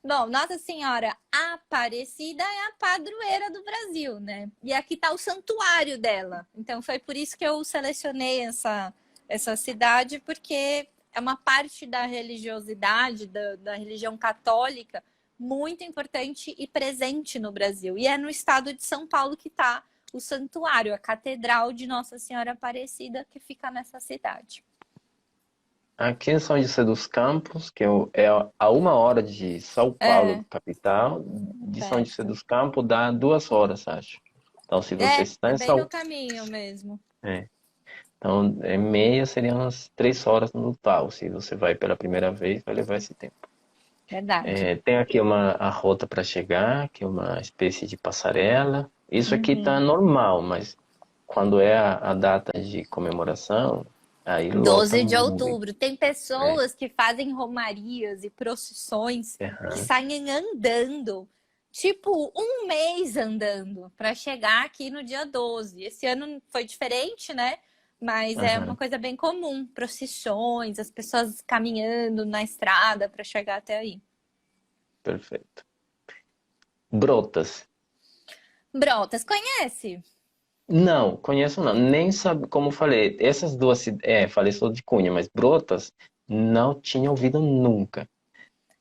Bom, Nossa Senhora Aparecida é a padroeira do Brasil, né? E aqui está o santuário dela. Então foi por isso que eu selecionei essa cidade, porque é uma parte da religiosidade, da religião católica, muito importante e presente no Brasil. E é no estado de São Paulo que está o santuário, a Catedral de Nossa Senhora Aparecida, que fica nessa cidade. Aqui em São José dos Campos, que é a 1 hora de São Paulo, É, capital, de São José perto. dos Campos dá 2 horas, acho. Então, se você está É em bem no São... caminho mesmo. É. Então, meia seriam umas 3 horas no total. Se você vai pela primeira vez, vai levar esse tempo. Verdade. Tem aqui a rota para chegar, que é uma espécie de passarela. Isso aqui está Uhum. normal, mas quando é a data de comemoração, aí lota 12 de muito. outubro. Tem É, pessoas que fazem romarias e procissões que aham, saem andando, tipo um mês andando, para chegar aqui no dia 12. Esse ano foi diferente, né? Mas é uma aham, coisa bem comum, procissões, as pessoas caminhando na estrada para chegar até aí. perfeito. Brotas. Brotas, conhece? Não, conheço não. Nem sabe, como eu falei, essas duas, falei só de Cunha, mas Brotas não tinha ouvido nunca.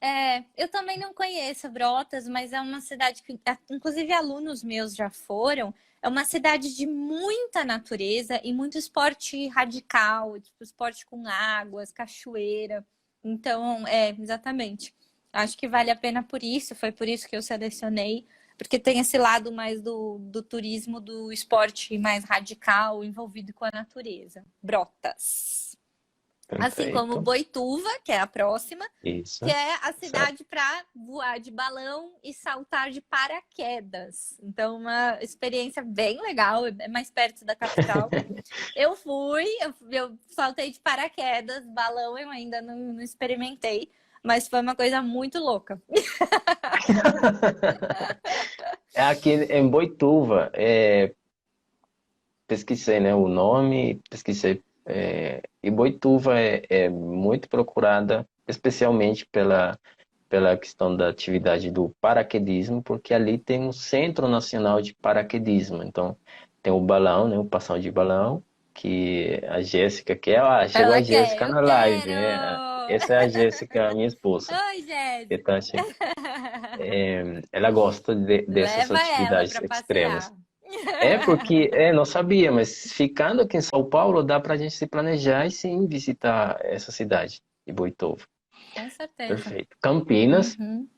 É, eu também não conheço Brotas, mas é uma cidade que, inclusive, alunos meus já foram. É uma cidade de muita natureza e muito esporte radical, tipo esporte com águas, cachoeira. Então, exatamente. Acho que vale a pena por isso, foi por isso que eu selecionei, porque tem esse lado mais do turismo, do esporte mais radical, envolvido com a natureza. Brotas. Assim como Perfeito. Boituva, que é a próxima, que Isso. é a Certo. cidade para voar de balão e saltar de paraquedas. Então, uma experiência bem legal, é mais perto da capital. Eu fui, eu saltei de paraquedas, balão eu ainda não experimentei, mas foi uma coisa muito louca. É aqui em Boituva, pesquisei, né, o nome, pesquisei, e Boituva é muito procurada, especialmente pela questão da atividade do paraquedismo, porque ali tem um Centro Nacional de Paraquedismo. Então, tem o balão, né, o passão de balão, que a Jéssica quer. Ah, chegou a Ela quer, Jéssica eu na live, quero! né? Essa é a Jéssica, a minha esposa. Oi, Então, Jéssica! assim, ela gosta dessas Leva ela atividades para extremas. passear. É porque, não sabia, mas ficando aqui em São Paulo, dá pra gente se planejar e sim visitar essa cidade de Boituva. Com certeza. Perfeito. Campinas, Uhum.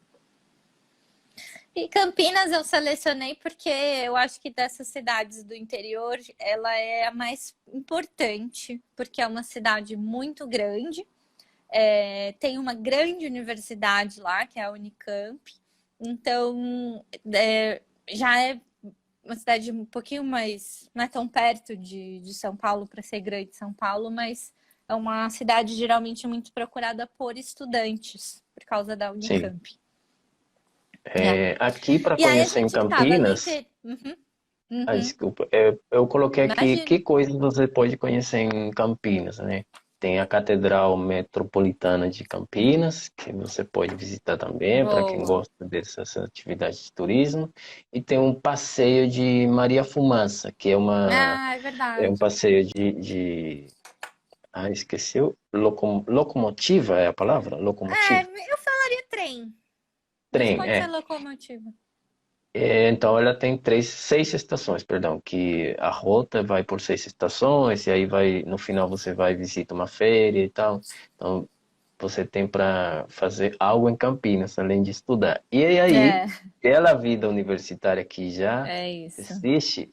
E Campinas eu selecionei porque eu acho que dessas cidades do interior, ela é a mais importante, porque é uma cidade muito grande, tem uma grande universidade lá, que é a Unicamp, então já é uma cidade um pouquinho mais, não é tão perto de São Paulo para ser grande São Paulo, mas é uma cidade geralmente muito procurada por estudantes, por causa da sim. Unicamp. É. Aqui para E aí a conhecer em gente tava no Campinas, interior. Uhum. desculpa, eu coloquei aqui que Imagina. coisas você pode conhecer em Campinas, né? Tem a Catedral Metropolitana de Campinas, que você pode visitar também, para quem Boa. gosta dessas atividades de turismo. E tem um passeio de Maria Fumaça, que Ah, é é um verdade. passeio esqueci, locomotiva é a palavra? É, Locomotiva? eu falaria trem, mas Trem, pode ser locomotiva. Então ela tem seis estações, perdão, que a rota vai por seis estações e aí vai, no final você vai visita uma feira e tal. Então você tem para fazer algo em Campinas, além de estudar. E aí, É, pela vida universitária que já é isso. existe,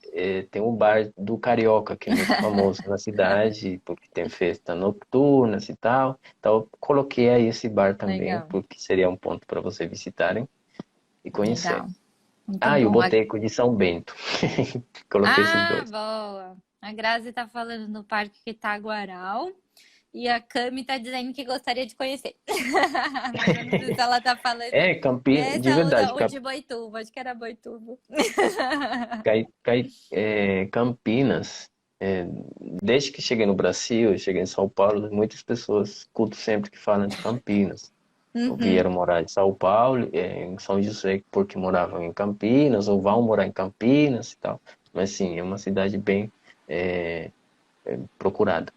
tem o bar do Carioca, que é muito famoso na cidade, porque tem festa noturnas e tal. Então eu coloquei aí esse bar também, Legal, porque seria um ponto para você visitarem e conhecer. legal. Muito Ah, e o bom. Boteco de São Bento. Coloquei esses Ah, dois. boa. A Grazi tá falando do Parque Itaguaral e a Cami tá dizendo que gostaria de conhecer. Mas eu não sei se ela tá falando. Campinas, Esse de é verdade, o de Boituva, acho que era Boituva. Campinas, é, desde que cheguei no Brasil, eu cheguei em São Paulo, muitas pessoas escuto sempre que falam de Campinas. Ou Uhum. vieram morar em São Paulo, em São José, porque moravam em Campinas, ou vão morar em Campinas e tal. Mas sim, é uma cidade bem é, procurada.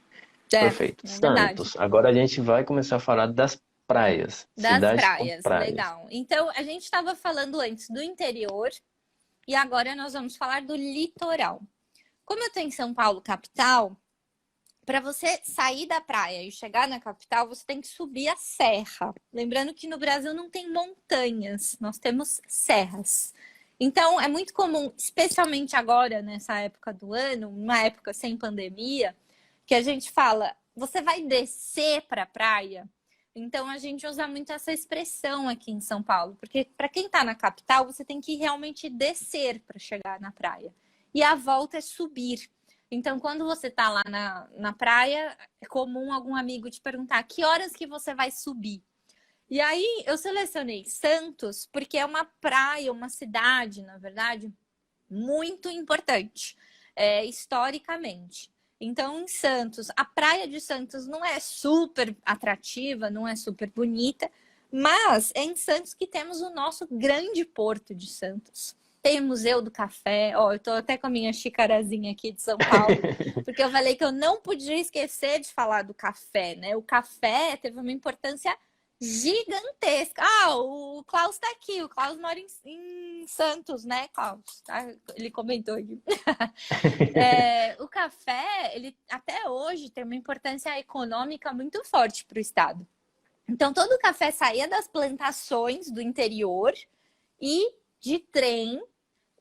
É, Perfeito. é verdade. Santos. Agora a gente vai começar a falar das praias. Das Cidades com praias, praias. legal. Então, a gente estava falando antes do interior e agora nós vamos falar do litoral. Como eu estou em São Paulo, capital, para você sair da praia e chegar na capital, você tem que subir a serra. Lembrando que no Brasil não tem montanhas, nós temos serras. Então, é muito comum, especialmente agora, nessa época do ano, uma época sem pandemia, que a gente fala, você vai descer para a praia? Então, a gente usa muito essa expressão aqui em São Paulo, porque para quem está na capital, você tem que realmente descer para chegar na praia. E a volta é subir. Então, quando você está lá na praia, é comum algum amigo te perguntar que horas que você vai subir. E aí eu selecionei Santos porque é uma praia, uma cidade, na verdade, muito importante, historicamente. Então, em Santos, a praia de Santos não é super atrativa, não é super bonita, mas é em Santos que temos o nosso grande porto de Santos. Tem o Museu do Café, ó, eu tô até com a minha xicarazinha aqui de São Paulo, porque eu falei que eu não podia esquecer de falar do café, né? O café teve uma importância gigantesca. Ah, o Klaus tá aqui. O Klaus mora em Santos, né, Klaus? Tá? Ele comentou aqui. O café, ele até hoje tem uma importância econômica muito forte para o estado. Então, todo o café saía das plantações do interior e de trem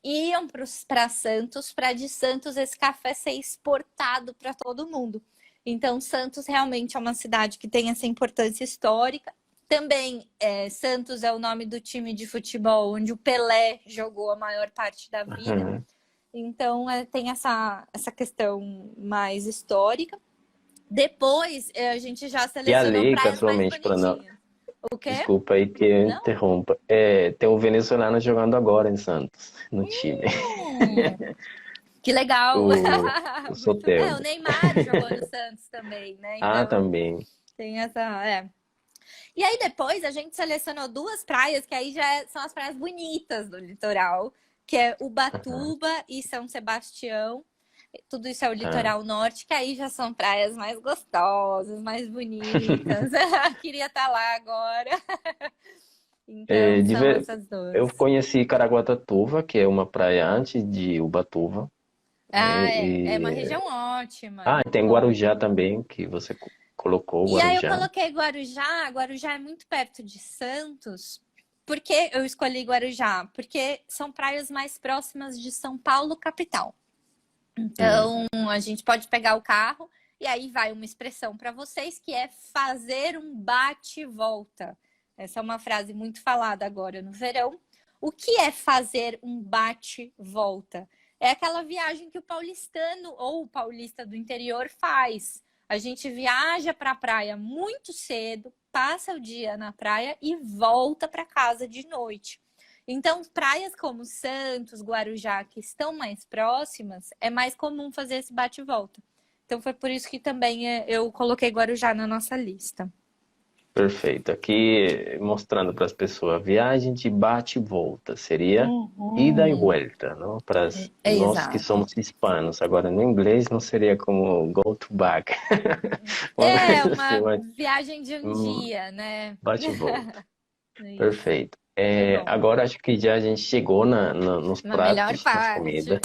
iam para Santos, para de Santos esse café ser exportado para todo mundo. Então, Santos realmente é uma cidade que tem essa importância histórica. Também, Santos é o nome do time de futebol onde o Pelé jogou a maior parte da vida. Uhum. Então, tem essa questão mais histórica. Depois, a gente já E selecionou ali, praias mais casualmente, para não. bonitinhas. O quê? Desculpa aí que eu Não? interrompa. Tem o venezuelano jogando agora em Santos, no time. Hum, que legal! O, o Muito... o Soteldo. Neymar jogou no Santos também, né? Ah, Então, também. tem essa... E aí depois a gente selecionou duas praias que aí já são as praias bonitas do litoral, que é Aham, Ubatuba e São Sebastião. Tudo isso é o tá. litoral norte, que aí já são praias mais gostosas, mais bonitas. Queria estar lá agora. É, Então são essas eu duas. conheci Caraguatatuba, que é uma praia antes de Ubatuba. Ah, Né? é uma região ótima, é Ah, muito tem bom. Guarujá também, que você colocou, E aí eu Guarujá. coloquei Guarujá. Guarujá é muito perto de Santos. Por que eu escolhi Guarujá? Porque são praias mais próximas de São Paulo, capital. Hum. Então, a gente pode pegar o carro e aí vai uma expressão para vocês que é fazer um bate-volta. Essa é uma frase muito falada agora no verão. O que é fazer um bate-volta? É aquela viagem que o paulistano ou o paulista do interior faz. A gente viaja para a praia muito cedo, passa o dia na praia e volta para casa de noite. Então, praias como Santos, Guarujá, que estão mais próximas, é mais comum fazer esse bate e volta. Então, foi por isso que também eu coloquei Guarujá na nossa lista. Perfeito. Aqui mostrando para as pessoas, viagem de bate e volta seria ida e Uhum. volta, não? Para É nós que exato. somos hispanos. Agora, no inglês não seria como go to back, uma É coisa assim, uma mas viagem de um hum, dia, né? bate e volta. Isso. Perfeito. Muito bom. Agora acho que já a gente chegou nos Na melhor pratos, nas parte. comidas.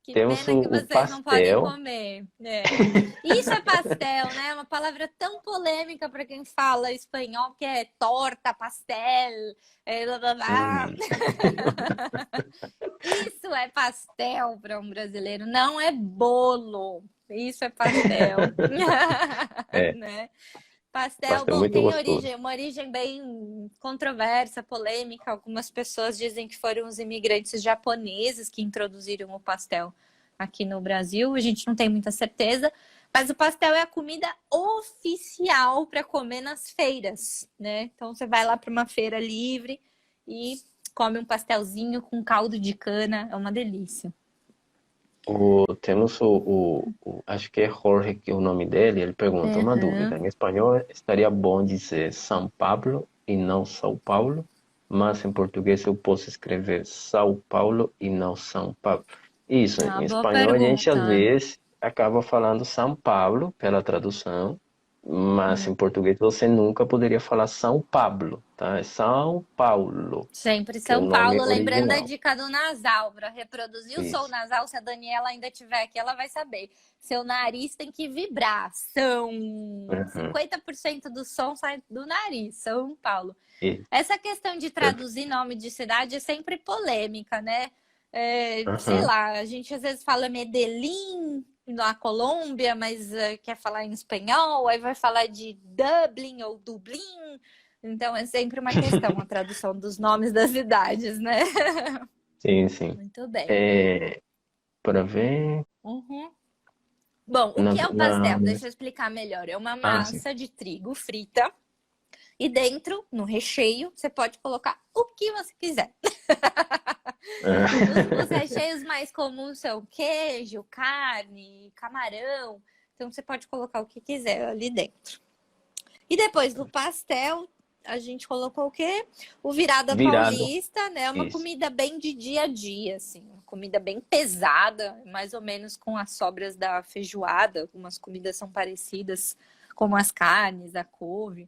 Que Temos pena que o vocês não podem pastel. comer. Isso é pastel, né? É uma palavra tão polêmica para quem fala espanhol, que é torta, pastel, blá, blá, blá. Hum, Isso é pastel para um brasileiro, não é bolo. Isso é pastel. é, Né? Pastel, pastel bom, muito tem gostoso. uma origem bem controversa, polêmica. Algumas pessoas dizem que foram os imigrantes japoneses que introduziram o pastel aqui no Brasil. A gente não tem muita certeza, mas o pastel é a comida oficial para comer nas feiras, né? Então você vai lá para uma feira livre e come um pastelzinho com caldo de cana, é uma delícia. Temos acho que é Jorge, que é o nome dele, ele pergunta uma dúvida. Uhum. Em espanhol estaria bom dizer São Pablo e não São Paulo, mas em português eu posso escrever São Paulo e não São Paulo. Isso, Ah, em boa espanhol a gente às pergunta. vezes acaba falando São Paulo pela tradução, mas em português você nunca poderia falar São Pablo, tá? É São Paulo, Sempre que é o São nome Paulo, lembrando a original. dica do nasal, para reproduzir o som Isso. nasal, se a Daniela ainda estiver aqui, ela vai saber. Seu nariz tem que vibrar. São Uhum. 50% do som sai do nariz, São Paulo. Isso. Essa questão de Perfeito. traduzir nome de cidade é sempre polêmica, né? Sei Uhum. lá, a gente às vezes fala Medellín na Colômbia, mas quer falar em espanhol, aí vai falar de Dublin ou Dublin. Então é sempre uma questão a tradução dos nomes das cidades, né? Sim, sim. Muito bem. É, para ver. Uhum. Bom, o Na, que é o na, pastel? Deixa eu explicar melhor. É uma sim. massa de trigo frita e dentro, no recheio, você pode colocar o que você quiser. Os recheios mais comuns são queijo, carne, camarão. Então você pode colocar o que quiser ali dentro. E depois do pastel, a gente colocou o quê? O virada Virado. paulista, né? Uma Isso. comida bem de dia a dia, assim. Uma comida bem pesada, mais ou menos com as sobras da feijoada. Algumas comidas são parecidas, como as carnes, a couve.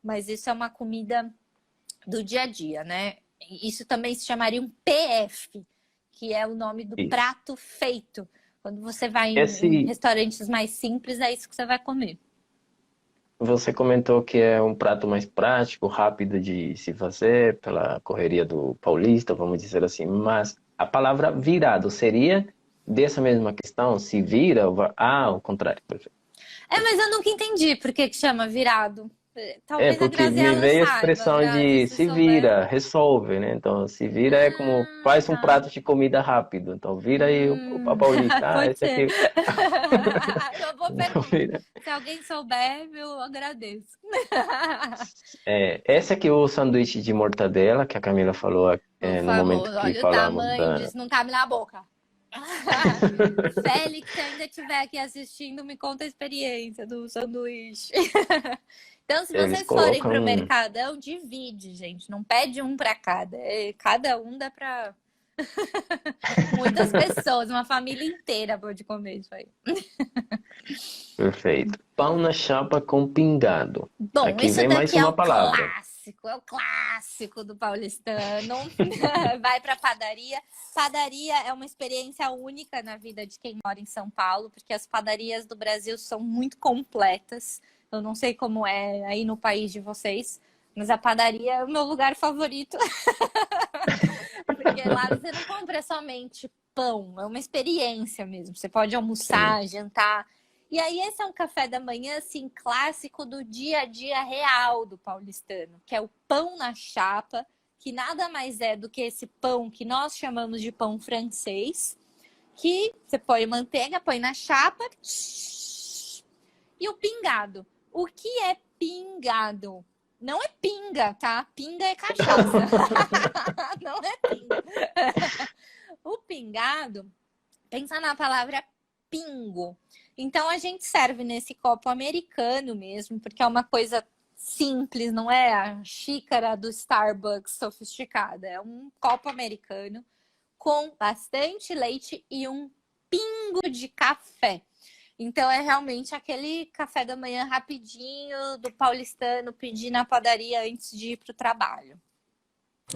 Mas isso é uma comida do dia a dia, né? Isso também se chamaria um PF, que é o nome do Isso. prato feito. Quando você vai em Esse, restaurantes mais simples, é isso que você vai comer. você comentou que é um prato mais prático, rápido de se fazer, pela correria do paulista, vamos dizer assim, mas a palavra virado seria? dessa mesma questão, se vira, ao contrário. Perfeito. Mas eu nunca entendi por que que chama virado. Talvez a Porque me Graziella veio a saiba, expressão Grazi, de se se souber. vira, resolve, né? Então, se vira é como Ah, faz um tá. prato de comida rápido. Então, vira aí a Paulista. Pode Esse ser. aqui. Uma boa Então, pergunta. vira. Se alguém souber, eu agradeço. Esse aqui é o sanduíche de mortadela que a Camila falou O no momento famoso, que olha o falamos tamanho da. disso, não cabe na boca. Félix, se ainda estiver aqui assistindo, me conta a experiência do sanduíche. Então, se Eles vocês forem pro colocam. Mercadão, divide, gente. Não pede um para cada. Cada um dá para muitas pessoas, uma família inteira pode comer isso aí. Perfeito. Pão na chapa com pingado. Bom, Aqui isso vem mais daqui uma palavra. é o clássico do paulistano. Vai para padaria. Padaria é uma experiência única na vida de quem mora em São Paulo, porque as padarias do Brasil são muito completas. Eu não sei como é aí no país de vocês, mas a padaria é o meu lugar favorito. Porque lá você não compra somente pão, é uma experiência mesmo. Você pode Sim. almoçar, jantar. E aí, esse é um café da manhã, assim, clássico do dia a dia real do paulistano, que é o pão na chapa, que nada mais é do que esse pão que nós chamamos de pão francês, que você põe manteiga, põe na chapa, e o pingado. O que é pingado? Não é pinga, tá? Pinga é cachaça. Não é pinga. O pingado, pensa na palavra pingo. Então a gente serve nesse copo americano mesmo, porque é uma coisa simples, não é a xícara do Starbucks sofisticada. É um copo americano com bastante leite e um pingo de café. Então é realmente aquele café da manhã rapidinho do paulistano pedir na padaria antes de ir para o trabalho.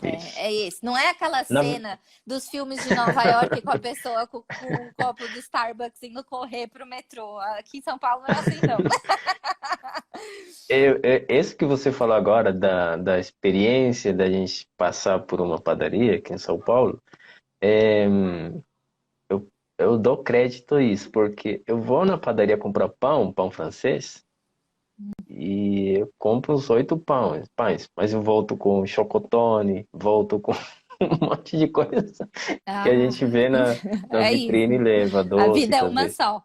Isso. É esse. Não é aquela Na, cena dos filmes de Nova York com a pessoa com o copo do Starbucks indo correr pro metrô. Aqui em São Paulo não é assim, não. esse que você falou agora da experiência da gente passar por uma padaria aqui em São Paulo, é, eu dou crédito a isso, porque eu vou na padaria comprar pão francês, e eu compro uns 8 pães, mas eu volto com chocotone, volto com um monte de coisa que a Ah, gente vê na é isso. vitrine e leva, A doce vida é uma também. só.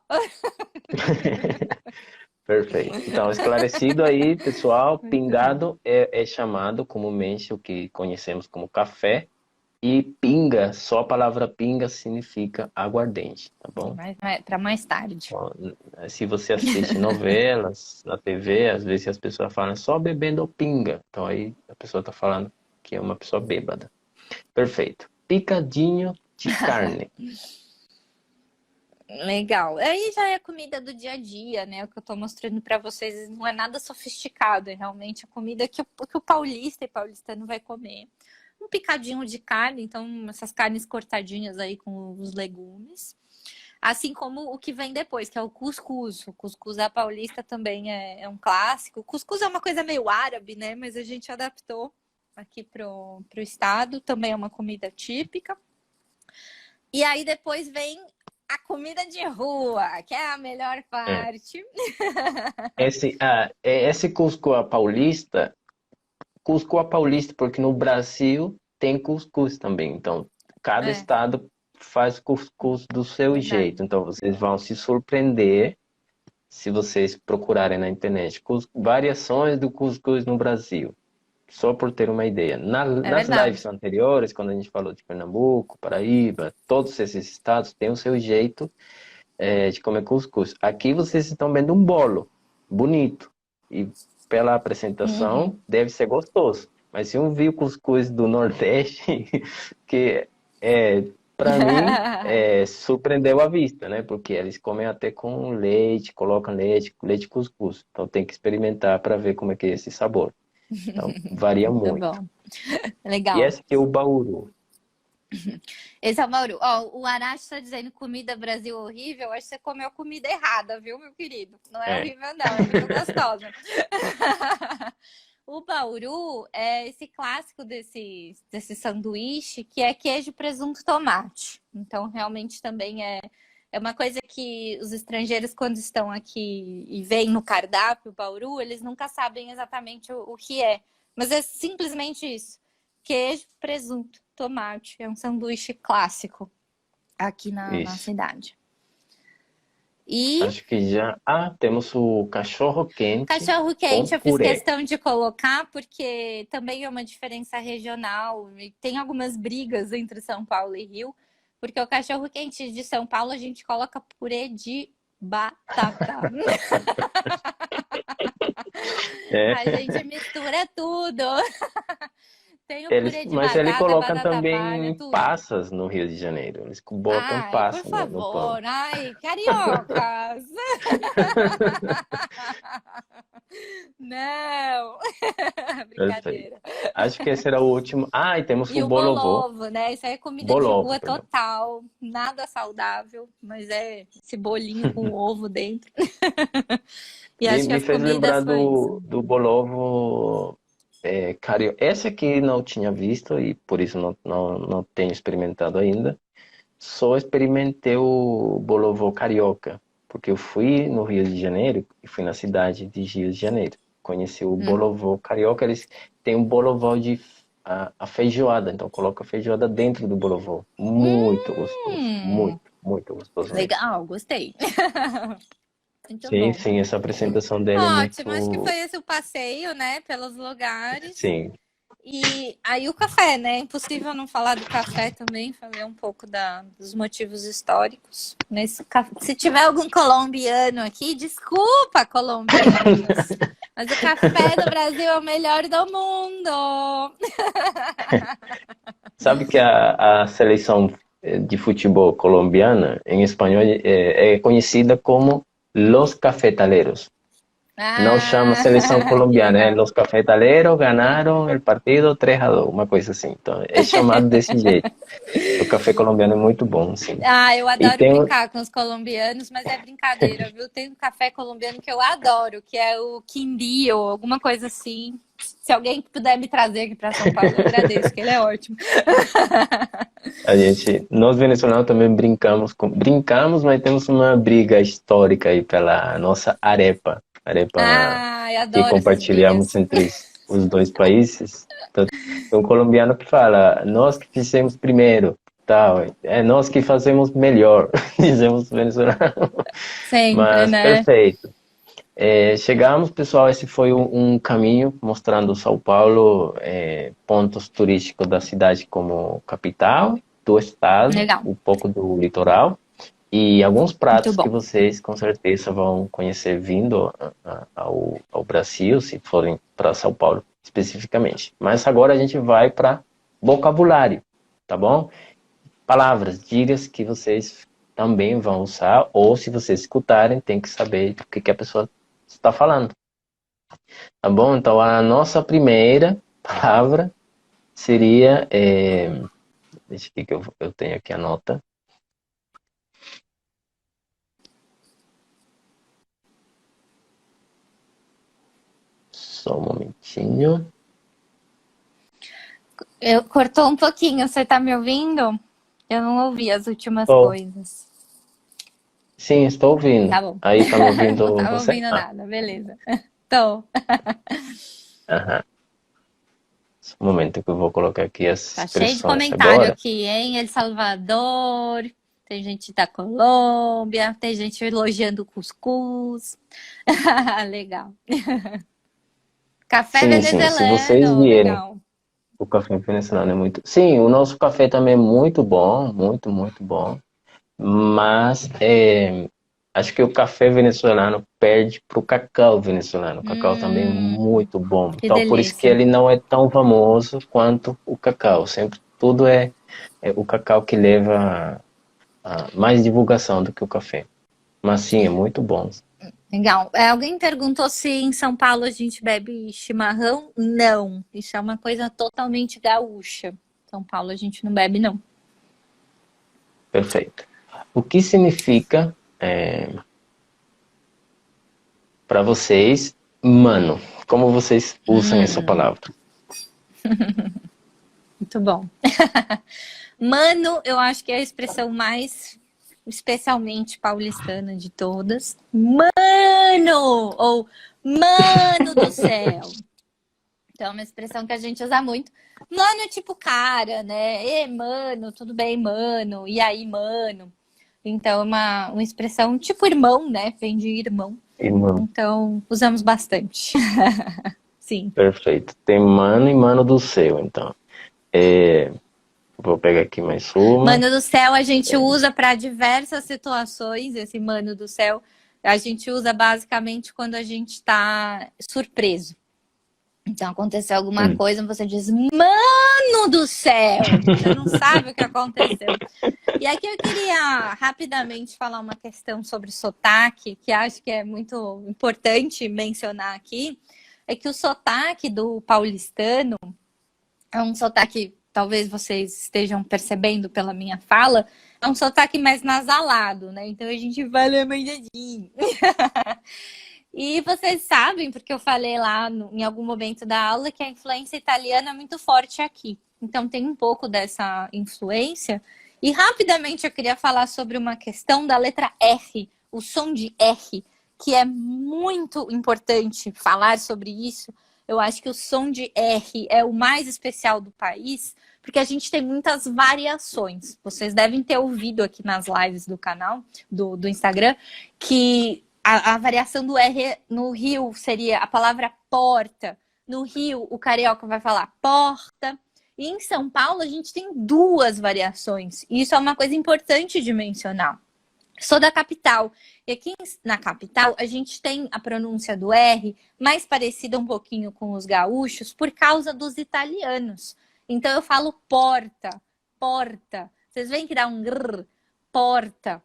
Perfeito. Então, esclarecido aí, pessoal, Muito bom. pingado é chamado comumente o que conhecemos como café, e pinga, só a palavra pinga significa aguardente, tá bom? Mas para mais tarde. Bom, se você assiste novelas na TV, às vezes as pessoas falam só bebendo pinga. Então aí a pessoa está falando que é uma pessoa bêbada. Perfeito. Picadinho de carne. Legal. Aí já é comida do dia a dia, né? O que eu tô mostrando para vocês não é nada sofisticado, é realmente a comida que o paulista e paulistano vai comer. Um picadinho de carne, então essas carnes cortadinhas aí com os legumes. Assim como o que vem depois, que é o cuscuz. O cuscuz da paulista também é um clássico. O cuscuz é uma coisa meio árabe, né? Mas a gente adaptou aqui pro estado. Também é uma comida típica. E aí depois vem a comida de rua, que é a melhor É. parte. Esse Cusco paulista, porque no Brasil tem cuscuz também. Então, cada É, estado faz cuscuz do seu verdade. jeito. Então, vocês vão se surpreender se vocês procurarem na internet variações do cuscuz no Brasil. Só por ter uma ideia. É Nas lives verdade. anteriores, quando a gente falou de Pernambuco, Paraíba, todos esses estados têm o seu jeito de comer cuscuz. Aqui vocês estão vendo um bolo bonito. E pela Uhum. apresentação, deve ser gostoso. Mas se eu vi o cuscuz do Nordeste, que para mim surpreendeu a vista, né? Porque eles comem até com leite, colocam leite cuscuz. Então tem que experimentar para ver como é que é esse sabor. Então varia Muito muito. bom. E Legal. esse aqui é o bauru. Esse é o Mauro. Ó, o Arash tá dizendo comida Brasil horrível. Acho que você comeu comida errada, viu, meu querido? Não é É. horrível, não. É muito gostosa. O Bauru é esse clássico desse sanduíche que é queijo, presunto, tomate. Então, realmente também é uma coisa que os estrangeiros, quando estão aqui e veem no cardápio Bauru, eles nunca sabem exatamente o que é. Mas é simplesmente isso. Queijo, presunto, tomate. É um sanduíche clássico aqui na Isso. cidade. E Acho que já. Ah, temos o cachorro quente cachorro com quente eu fiz purê. questão de colocar porque também é uma diferença regional e tem algumas brigas entre São Paulo e Rio, porque o cachorro quente de São Paulo a gente coloca purê de batata. É. A gente mistura tudo. Tem o Eles, purê de mas eles batata, colocam batata palha, também tudo. passas no Rio de Janeiro. Eles botam Ai, por passa no pão. favor. Ai, cariocas. Não. Perfeito. Brincadeira. Acho que esse era o último. Ah, e temos o E o bolovô. bolovo, né? Isso aí é comida de Bolovo, rua perdão. total, nada saudável, mas é esse bolinho com ovo dentro. E Me, acho que me as fez lembrar comidas foi isso. do bolovo carioca. Esse aqui não tinha visto e por isso não tenho experimentado ainda. Só experimentei o bolovo carioca, porque eu fui no Rio de Janeiro e fui na cidade de Rio de Janeiro. Conheci o Hum. bolovo carioca, eles têm um bolovo de a feijoada, então coloca a feijoada dentro do bolovo. Muito gostoso, Hum, muito, muito gostoso mesmo. legal, gostei. Muito Sim, bom. sim, essa apresentação dele é Ótimo, acho que muito, foi esse o passeio, né, pelos lugares. sim. E aí o café, né? Impossível não falar do café também, falei um pouco dos motivos históricos. Se tiver algum colombiano aqui, desculpa, colombianos. Mas o café do Brasil é o melhor do mundo. Sabe que a seleção de futebol colombiana, em espanhol, é conhecida como Los Cafetaleros. Não chama seleção Ah, que colombiana, é legal. Los Cafetaleros ganaram el partido 3-2, uma coisa assim. Então, é chamado desse jeito. O café colombiano é muito bom, sim. Ah, eu E adoro tem um... brincar com os colombianos, mas é brincadeira, viu? Tem um café colombiano que eu adoro, que é o quindio, alguma coisa assim. Se alguém puder me trazer aqui para São Paulo, eu agradeço, que ele é ótimo. Nós venezuelanos também brincamos, mas temos uma briga histórica aí pela nossa arepa. Arepa Ai, que adoro essas compartilhamos brigas. entre os dois países. Então, tem um colombiano que fala, nós que fizemos primeiro, tal, é nós que fazemos melhor, dizemos venezuelano. Sempre, Mas né? perfeito. Chegamos, pessoal, esse foi um caminho mostrando São Paulo, pontos turísticos da cidade como capital, do estado, Legal, um pouco do litoral e alguns muito pratos que bom. vocês com certeza vão conhecer vindo ao Brasil, se forem para São Paulo especificamente. Mas agora a gente vai para vocabulário, tá bom? Palavras, gírias que vocês também vão usar, ou se vocês escutarem, tem que saber o que a pessoa está falando. Tá bom? Então a nossa primeira palavra seria. Deixa aqui que eu tenho aqui a nota. Só um momentinho. Eu cortou um pouquinho, você tá me ouvindo? Eu não ouvi as últimas Oh, coisas. sim, estou ouvindo. Tá bom. Aí tá me Não ouvindo tava você? ouvindo Ah, nada, beleza. Tô. aham. Só um momento que eu vou colocar aqui as Tá cheio de expressões comentário agora. aqui, hein? El Salvador, tem gente da Colômbia, tem gente elogiando o cuscuz. Legal. Café Sim, sim. Se vocês venezuelano, vierem, legal. o café venezuelano é muito. Sim, o nosso café também é muito bom, muito, muito bom. Mas acho que o café venezuelano perde para o cacau venezuelano. O cacau também é muito bom. Que Então, por isso que delícia. ele não é tão famoso quanto o cacau. Sempre tudo é o cacau que leva mais divulgação do que o café. Mas sim, é muito bom. Legal. Alguém perguntou se em São Paulo a gente bebe chimarrão? Não. Isso é uma coisa totalmente gaúcha. São Paulo a gente não bebe, não. Perfeito. O que significa para vocês, mano? Como vocês usam essa palavra? Muito bom. Mano, eu acho que é a expressão mais especialmente paulistana de todas. Mano! Ou mano do céu. Então, é uma expressão que a gente usa muito. Mano é tipo cara, né? E mano, tudo bem, mano? E aí, mano? Então, é uma expressão tipo irmão, né? Vem de irmão. Irmão. Então, usamos bastante. Sim. Perfeito. Tem mano e mano do céu, então. Vou pegar aqui mais uma. Mano do céu a gente usa para diversas situações. Esse mano do céu a gente usa basicamente quando a gente está surpreso. Então aconteceu alguma coisa, você diz, mano do céu! Você não sabe o que aconteceu. E aqui eu queria rapidamente falar uma questão sobre sotaque, que acho que é muito importante mencionar aqui. É que o sotaque do paulistano é um sotaque, talvez vocês estejam percebendo pela minha fala, é um sotaque mais nasalado, né? Então a gente fala manjadinho. E vocês sabem, porque eu falei lá em algum momento da aula, que a influência italiana é muito forte aqui. Então tem um pouco dessa influência. E rapidamente eu queria falar sobre uma questão da letra R, o som de R, que é muito importante falar sobre isso. Eu acho que o som de R é o mais especial do país, porque a gente tem muitas variações. Vocês devem ter ouvido aqui nas lives do canal, do Instagram, que a variação do R no Rio seria a palavra porta. No Rio, o carioca vai falar porta. E em São Paulo, a gente tem duas variações. E isso é uma coisa importante de mencionar. Sou da capital. E aqui na capital, a gente tem a pronúncia do R mais parecida um pouquinho com os gaúchos por causa dos italianos. Então, eu falo porta, porta. Vocês veem que dá um grrr, porta.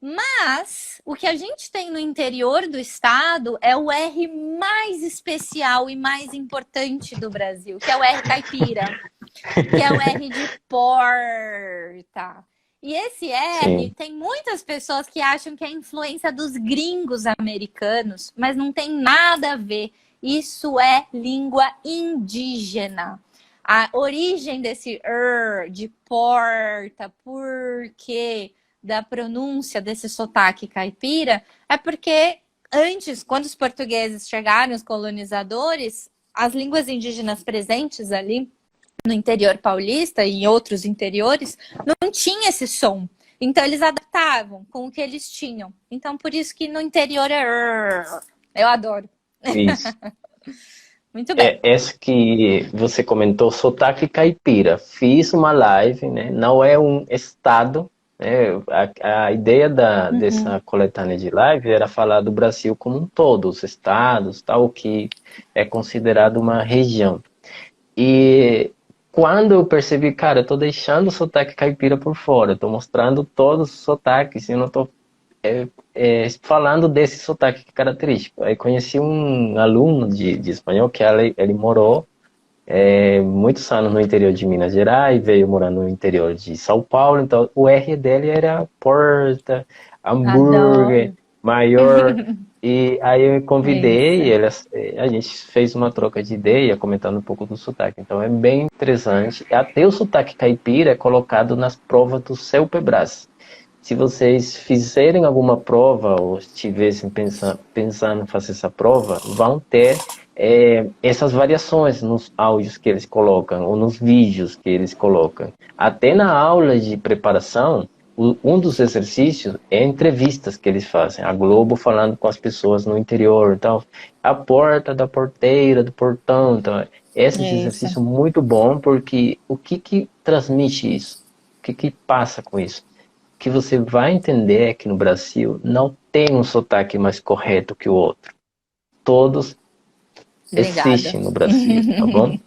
Mas o que a gente tem no interior do estado é o R mais especial e mais importante do Brasil, que é o R caipira, que é o R de porta. E esse R tem muitas pessoas que acham que é influência dos gringos americanos, mas não tem nada a ver. Isso é língua indígena. A origem desse de porta, porque da pronúncia desse sotaque caipira é porque antes, quando os portugueses chegaram, os colonizadores, as línguas indígenas presentes ali no interior paulista e em outros interiores não tinha esse som. Então eles adaptavam com o que eles tinham. Então por isso que no interior é eu adoro. Isso. Muito bem. Essa que você comentou, sotaque caipira. Fiz uma live, né? Não é um estado. A ideia dessa coletânea de live era falar do Brasil como um todo, os estados, tal, que é considerado uma região. E quando eu percebi, cara, eu tô deixando o sotaque caipira por fora, eu tô mostrando todos os sotaques, e eu não tô falando desse sotaque característico. Aí conheci um aluno de espanhol que ele morou muitos anos no interior de Minas Gerais, veio morar no interior de São Paulo, então o R dele era porta, hambúrguer, maior, e aí eu convidei, a gente fez uma troca de ideia, comentando um pouco do sotaque, então é bem interessante, até o sotaque caipira é colocado nas provas do CELPE-BRAS. Se vocês fizerem alguma prova ou estivessem pensando em fazer essa prova, vão ter essas variações nos áudios que eles colocam ou nos vídeos que eles colocam. Até na aula de preparação, um dos exercícios é entrevistas que eles fazem. A Globo falando com as pessoas no interior, então, a porta da porteira, do portão. Então, esse exercício é muito bom, porque o que transmite isso? O que passa com isso? Que você vai entender é que no Brasil não tem um sotaque mais correto que o outro. Todos existem no Brasil, tá bom?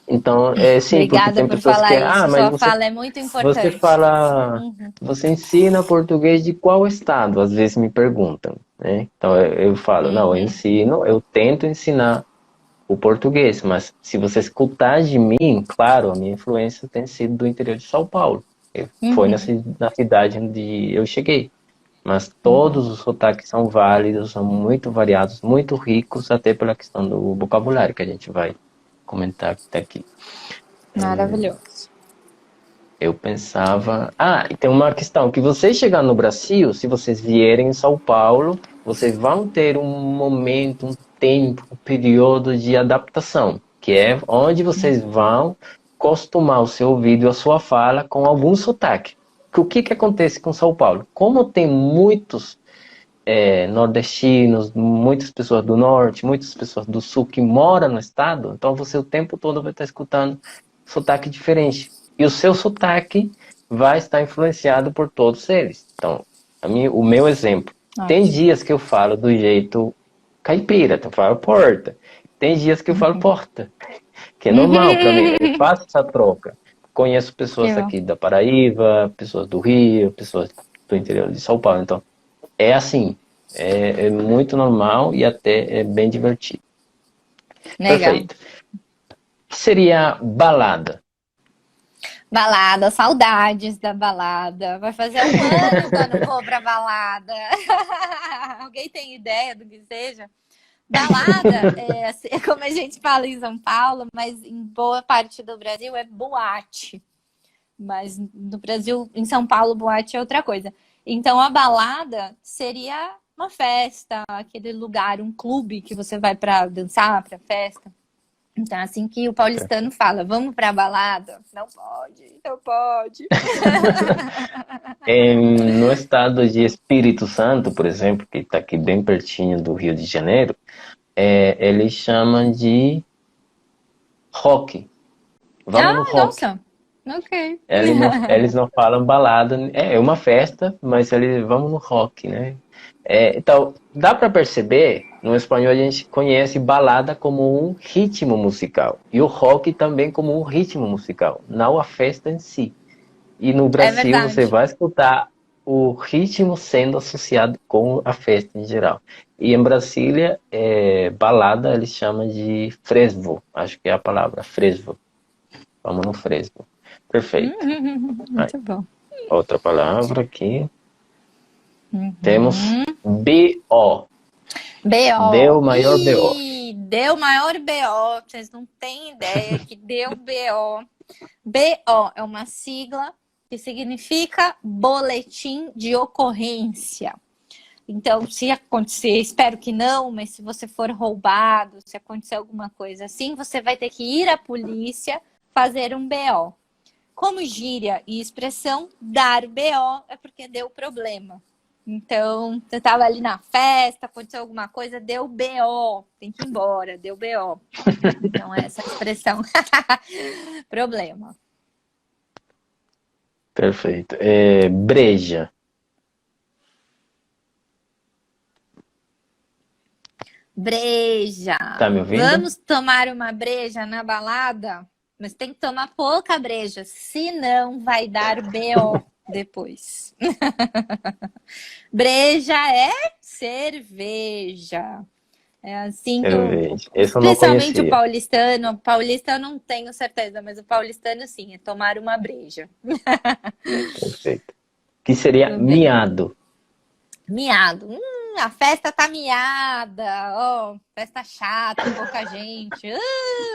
Então, sim, porque tem pessoas que... mas sua fala é muito importante. Você fala... Você ensina português de qual estado? Às vezes me perguntam, né? Então, eu falo, não, eu tento ensinar o português, mas se você escutar de mim, claro, a minha influência tem sido do interior de São Paulo. Foi na cidade onde eu cheguei. Mas todos os sotaques são válidos, são muito variados, muito ricos, até pela questão do vocabulário que a gente vai comentar até aqui. Maravilhoso. Eu pensava... Ah, e tem uma questão, que vocês chegar no Brasil, se vocês vierem em São Paulo, vocês vão ter um momento, um tempo, um período de adaptação, que é onde vocês vão acostumar o seu ouvido e a sua fala com algum sotaque. O que acontece com São Paulo? Como tem muitos nordestinos, muitas pessoas do norte, muitas pessoas do sul que moram no estado, então você o tempo todo vai estar escutando sotaque diferente. E o seu sotaque vai estar influenciado por todos eles. Então, o meu exemplo, tem dias que eu falo do jeito caipira, então eu falo porta. Tem dias que eu falo porta, que é normal para mim, eu faço essa troca. Conheço pessoas aqui da Paraíba, pessoas do Rio, pessoas do interior de São Paulo, então é assim, é muito normal e até é bem divertido. Legal. Perfeito. O que seria balada? Balada, saudades da balada. Vai fazer 1 ano que eu não vou pra balada. Alguém tem ideia do que seja? Balada, é como a gente fala em São Paulo, mas em boa parte do Brasil é boate. Mas no Brasil, em São Paulo, boate é outra coisa. Então a balada seria uma festa, aquele lugar, um clube que você vai para dançar, para festa. Então, assim que o paulistano fala, vamos pra balada? Não pode, não pode. No estado de Espírito Santo, por exemplo, que está aqui bem pertinho do Rio de Janeiro, eles chamam de rock. Vamos no rock. Nossa, ok. Eles não falam balada, é uma festa, mas vamos no rock, né? Então, dá para perceber, no espanhol a gente conhece balada como um ritmo musical e o rock também como um ritmo musical, não a festa em si. E no Brasil você vai escutar o ritmo sendo associado com a festa em geral. E em Brasília, balada eles chamam de fresvo, acho que é a palavra, fresvo. Vamos no fresvo. Perfeito. Muito bom. Outra palavra aqui. Temos BO. BO. Deu maior BO. Deu maior BO. Vocês não têm ideia que deu BO. BO é uma sigla que significa boletim de ocorrência. Então, se acontecer, espero que não, mas se você for roubado, se acontecer alguma coisa assim, você vai ter que ir à polícia fazer um BO. Como gíria e expressão, dar BO é porque deu problema. Então, você estava ali na festa, aconteceu alguma coisa, deu BO, tem que ir embora, deu BO. Então, essa expressão, problema. Perfeito. Breja. Breja. Tá me ouvindo? Vamos tomar uma breja na balada? Mas tem que tomar pouca breja, senão vai dar BO depois. Breja é cerveja. É assim Cerveja. que Esse eu não especialmente conhecia. o paulistano. Paulista eu não tenho certeza, mas o paulistano sim, é tomar uma breja. Perfeito. Que seria miado. Miado. A festa tá miada. Oh, festa chata, pouca gente.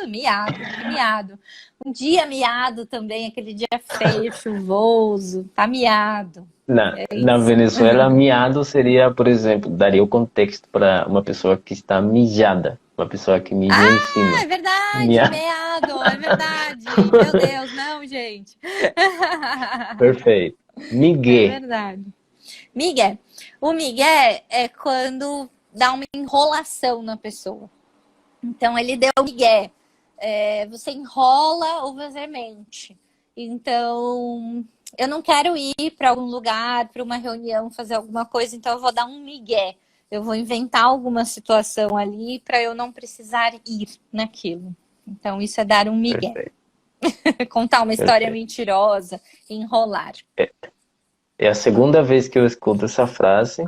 Miado, que miado. Um dia miado também, aquele dia feio, chuvoso. Tá miado. Na Venezuela, miado seria, por exemplo, daria o contexto para uma pessoa que está mijada. Uma pessoa que mija em cima. É verdade, meado, é verdade. Meu Deus, não, gente. Perfeito. Migué. É verdade. Migué. O migué é quando dá uma enrolação na pessoa. Então, ele deu migué. Você enrola ou você mente. Então, eu não quero ir para algum lugar, para uma reunião, fazer alguma coisa, então eu vou dar um migué. Eu vou inventar alguma situação ali para eu não precisar ir naquilo. Então, isso é dar um migué. Contar uma história mentirosa, enrolar. É a segunda vez que eu escuto essa frase,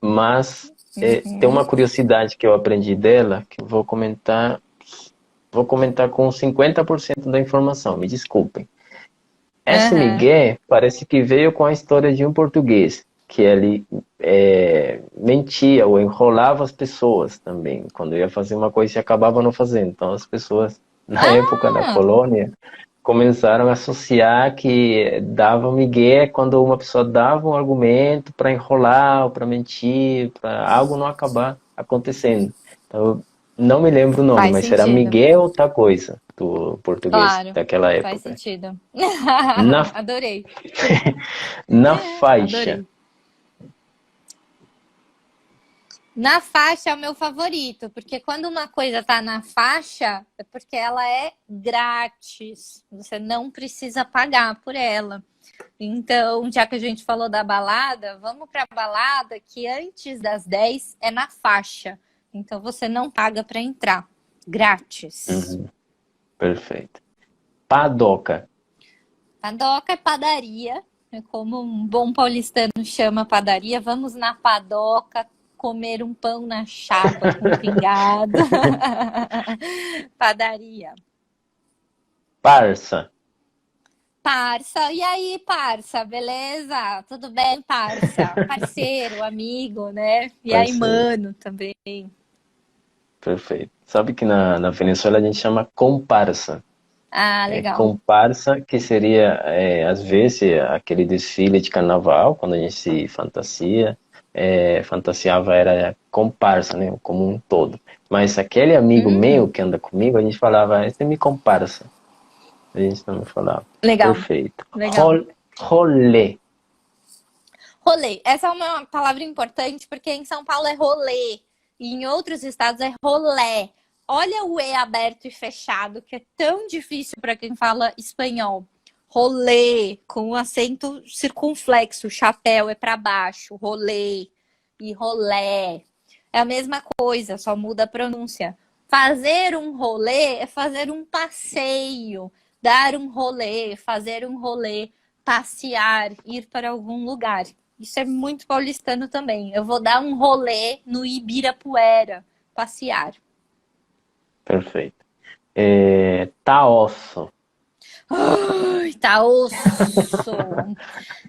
mas tem uma curiosidade que eu aprendi dela, que eu vou comentar com 50% da informação, me desculpem. Esse migué parece que veio com a história de um português, que ele mentia ou enrolava as pessoas também. Quando ia fazer uma coisa e acabava não fazendo. Então as pessoas, na época da Ah, colônia, começaram a associar que dava migué quando uma pessoa dava um argumento para enrolar ou para mentir, para algo não acabar acontecendo. Então, não me lembro o nome, faz mas será sentido. Miguel outra coisa do português Claro, daquela faz época. sentido. Na, Adorei, na faixa. adorei. Na faixa é o meu favorito, porque quando uma coisa tá na faixa, é porque ela é grátis. Você não precisa pagar por ela. Então, já que a gente falou da balada, vamos para a balada que antes das 10 é na faixa. Então, você não paga para entrar. Grátis. Uhum, perfeito. Padoca. Padoca é padaria. É como um bom paulistano chama padaria. Vamos na padoca comer um pão na chapa com pingado. Padaria. Parça. Parça, e aí, parça, beleza? Tudo bem, parça? Parceiro, amigo, né? E aí, Parceiro. mano, também. Perfeito. Sabe que na Venezuela a gente chama comparsa. Ah, legal. Comparsa, que seria, às vezes, aquele desfile de carnaval, quando a gente se fantasiava, era comparsa, né? Como um todo. Mas aquele amigo meu que anda comigo, a gente falava, esse é me comparsa. A gente não falava. Legal, Perfeito. legal. Rolê. Rolê. Essa é uma palavra importante porque em São Paulo é rolê e em outros estados é rolé. Olha o E aberto e fechado, que é tão difícil para quem fala espanhol. Rolê, com acento circunflexo, chapéu é para baixo, rolê e rolé. É a mesma coisa, só muda a pronúncia. Fazer um rolê é fazer um passeio, dar um rolê, fazer um rolê, passear, ir para algum lugar. Isso é muito paulistano também. Eu vou dar um rolê no Ibirapuera, passear. Perfeito. Taosso. Ai, tá osso.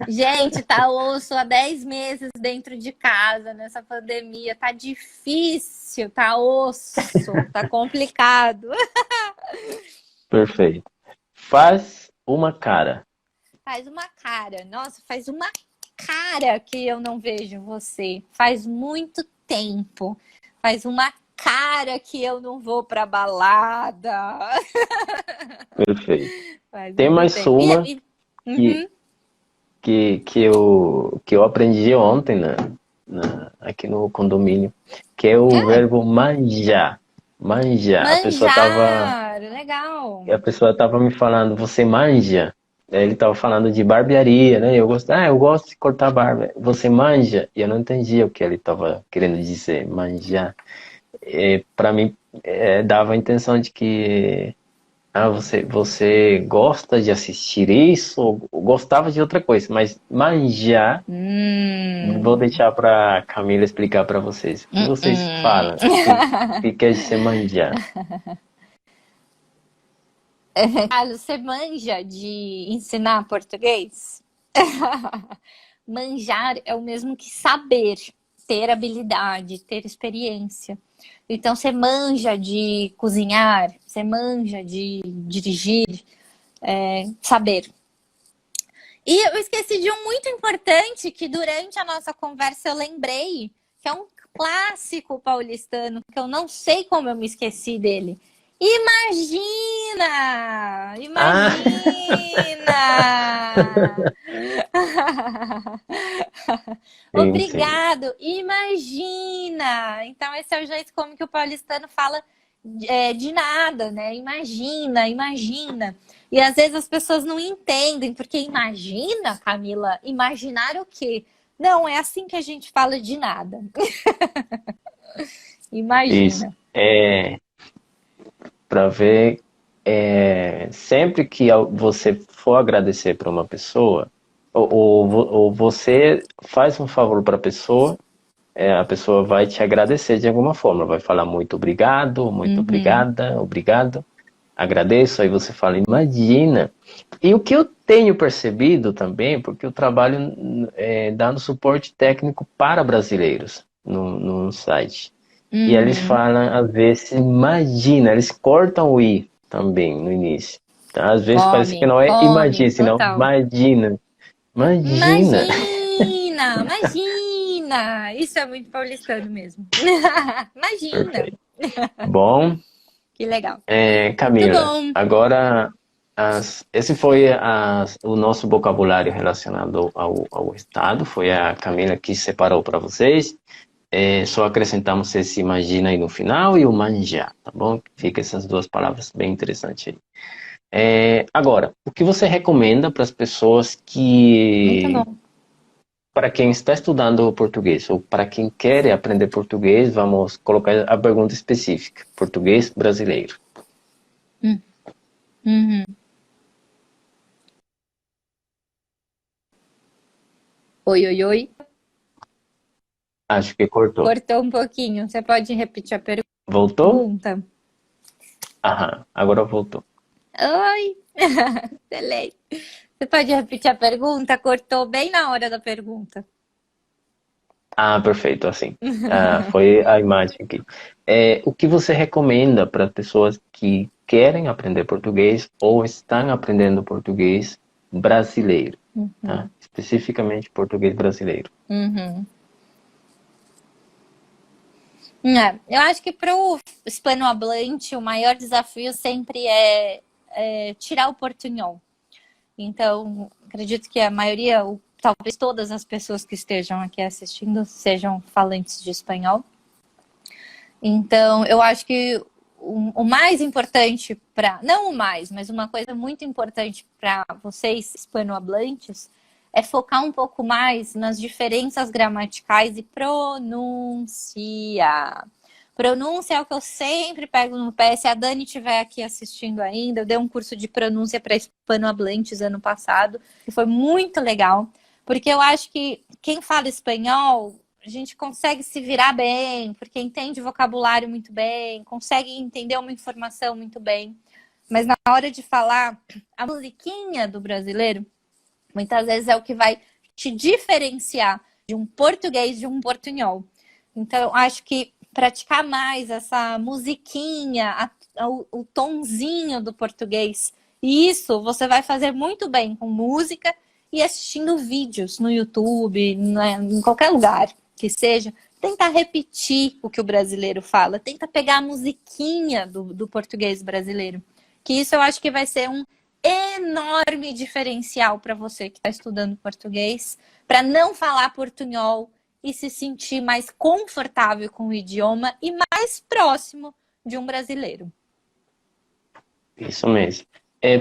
Gente, tá osso há 10 meses dentro de casa nessa pandemia. Tá difícil, tá osso, tá complicado. Perfeito. Faz uma cara. Faz uma cara. Nossa, faz uma cara que eu não vejo você. Faz muito tempo. Faz uma cara que eu não vou pra balada. Perfeito. Faz Tem muito mais tempo. uma que, Uhum. que eu aprendi ontem aqui no condomínio, que é o Ah, verbo manjar. Manjar. manjar, legal. A pessoa tava me falando, você manja? Aí ele tava falando de barbearia, né? Eu gosto de cortar barba. Você manja? E eu não entendia o que ele tava querendo dizer, manjar. Para mim, dava a intenção de que você gosta de assistir isso ou gostava de outra coisa, mas manjar, vou Hum. deixar para Camila explicar para vocês. O que vocês Hum. falam? O que quer dizer manjar? Carlos, você manja de ensinar português? Manjar é o mesmo que saber, ter habilidade, ter experiência. Então, você manja de cozinhar, você manja de dirigir, saber. E eu esqueci de um muito importante que durante a nossa conversa eu lembrei, que é um clássico paulistano, que eu não sei como eu me esqueci dele. Imagina! Ah, Imagina! sim, sim. Obrigado! Imagina! Então, esse é o jeito como que o paulistano fala de nada, né? Imagina, imagina. E às vezes as pessoas não entendem, porque imagina, Camila, imaginar o quê? Não, é assim que a gente fala de nada. Isso. Imagina. Para ver, sempre que você for agradecer para uma pessoa, ou você faz um favor para a pessoa vai te agradecer de alguma forma, vai falar muito obrigado, muito Uhum. obrigada, obrigado, agradeço, aí você fala, imagina. E o que eu tenho percebido também, porque eu trabalho dando suporte técnico para brasileiros no site. E eles Uhum. falam, às vezes, imagina, eles cortam o i também no início. Tá? Às vezes parece que não é Come, imagina, senão total. imagina. Imagina. Imagina, imagina. Isso é muito paulistano mesmo. Imagina. Perfeito. Bom, Que legal. Muito Camila, bom. agora esse foi o nosso vocabulário relacionado ao Estado. Foi a Camila que separou para vocês. Só acrescentamos esse imagina aí no final e o manjar, tá bom? Fica essas duas palavras bem interessantes aí. Agora, o que você recomenda para as pessoas Muito bom. para quem está estudando português ou para quem quer aprender português, vamos colocar a pergunta específica: português brasileiro. Hum, uhum. Oi, oi, oi. Acho que cortou. Cortou um pouquinho. Você pode repetir a Voltou? pergunta? Aham, agora voltou. Oi. Delay. Você pode repetir a pergunta? Cortou bem na hora da pergunta. Ah, perfeito, assim. Foi a imagem aqui. O que você recomenda para pessoas que querem aprender português ou estão aprendendo português brasileiro, tá? Especificamente português brasileiro. Uhum. Eu acho que para o hispanohablante o maior desafio sempre é tirar o portunhol. Então, acredito que a maioria, ou talvez todas as pessoas que estejam aqui assistindo, sejam falantes de espanhol. Então, eu acho que o mais importante para, não o mais, mas uma coisa muito importante para vocês hispanohablantes é focar um pouco mais nas diferenças gramaticais e pronúncia. Pronúncia é o que eu sempre pego no pé. Se a Dani estiver aqui assistindo ainda, eu dei um curso de pronúncia para hispanohablantes ano passado, e foi muito legal, porque eu acho que quem fala espanhol, a gente consegue se virar bem, porque entende vocabulário muito bem, consegue entender uma informação muito bem. Mas na hora de falar, a musiquinha do brasileiro, muitas vezes é o que vai te diferenciar de um português de um portunhol. Então, acho que praticar mais essa musiquinha, o tonzinho do português, e isso você vai fazer muito bem com música e assistindo vídeos no YouTube, né, em qualquer lugar que seja. Tenta repetir o que o brasileiro fala, tenta pegar a musiquinha do português brasileiro. Que isso eu acho que vai ser um enorme diferencial para você que está estudando português, para não falar portunhol e se sentir mais confortável com o idioma e mais próximo de um brasileiro. Isso mesmo.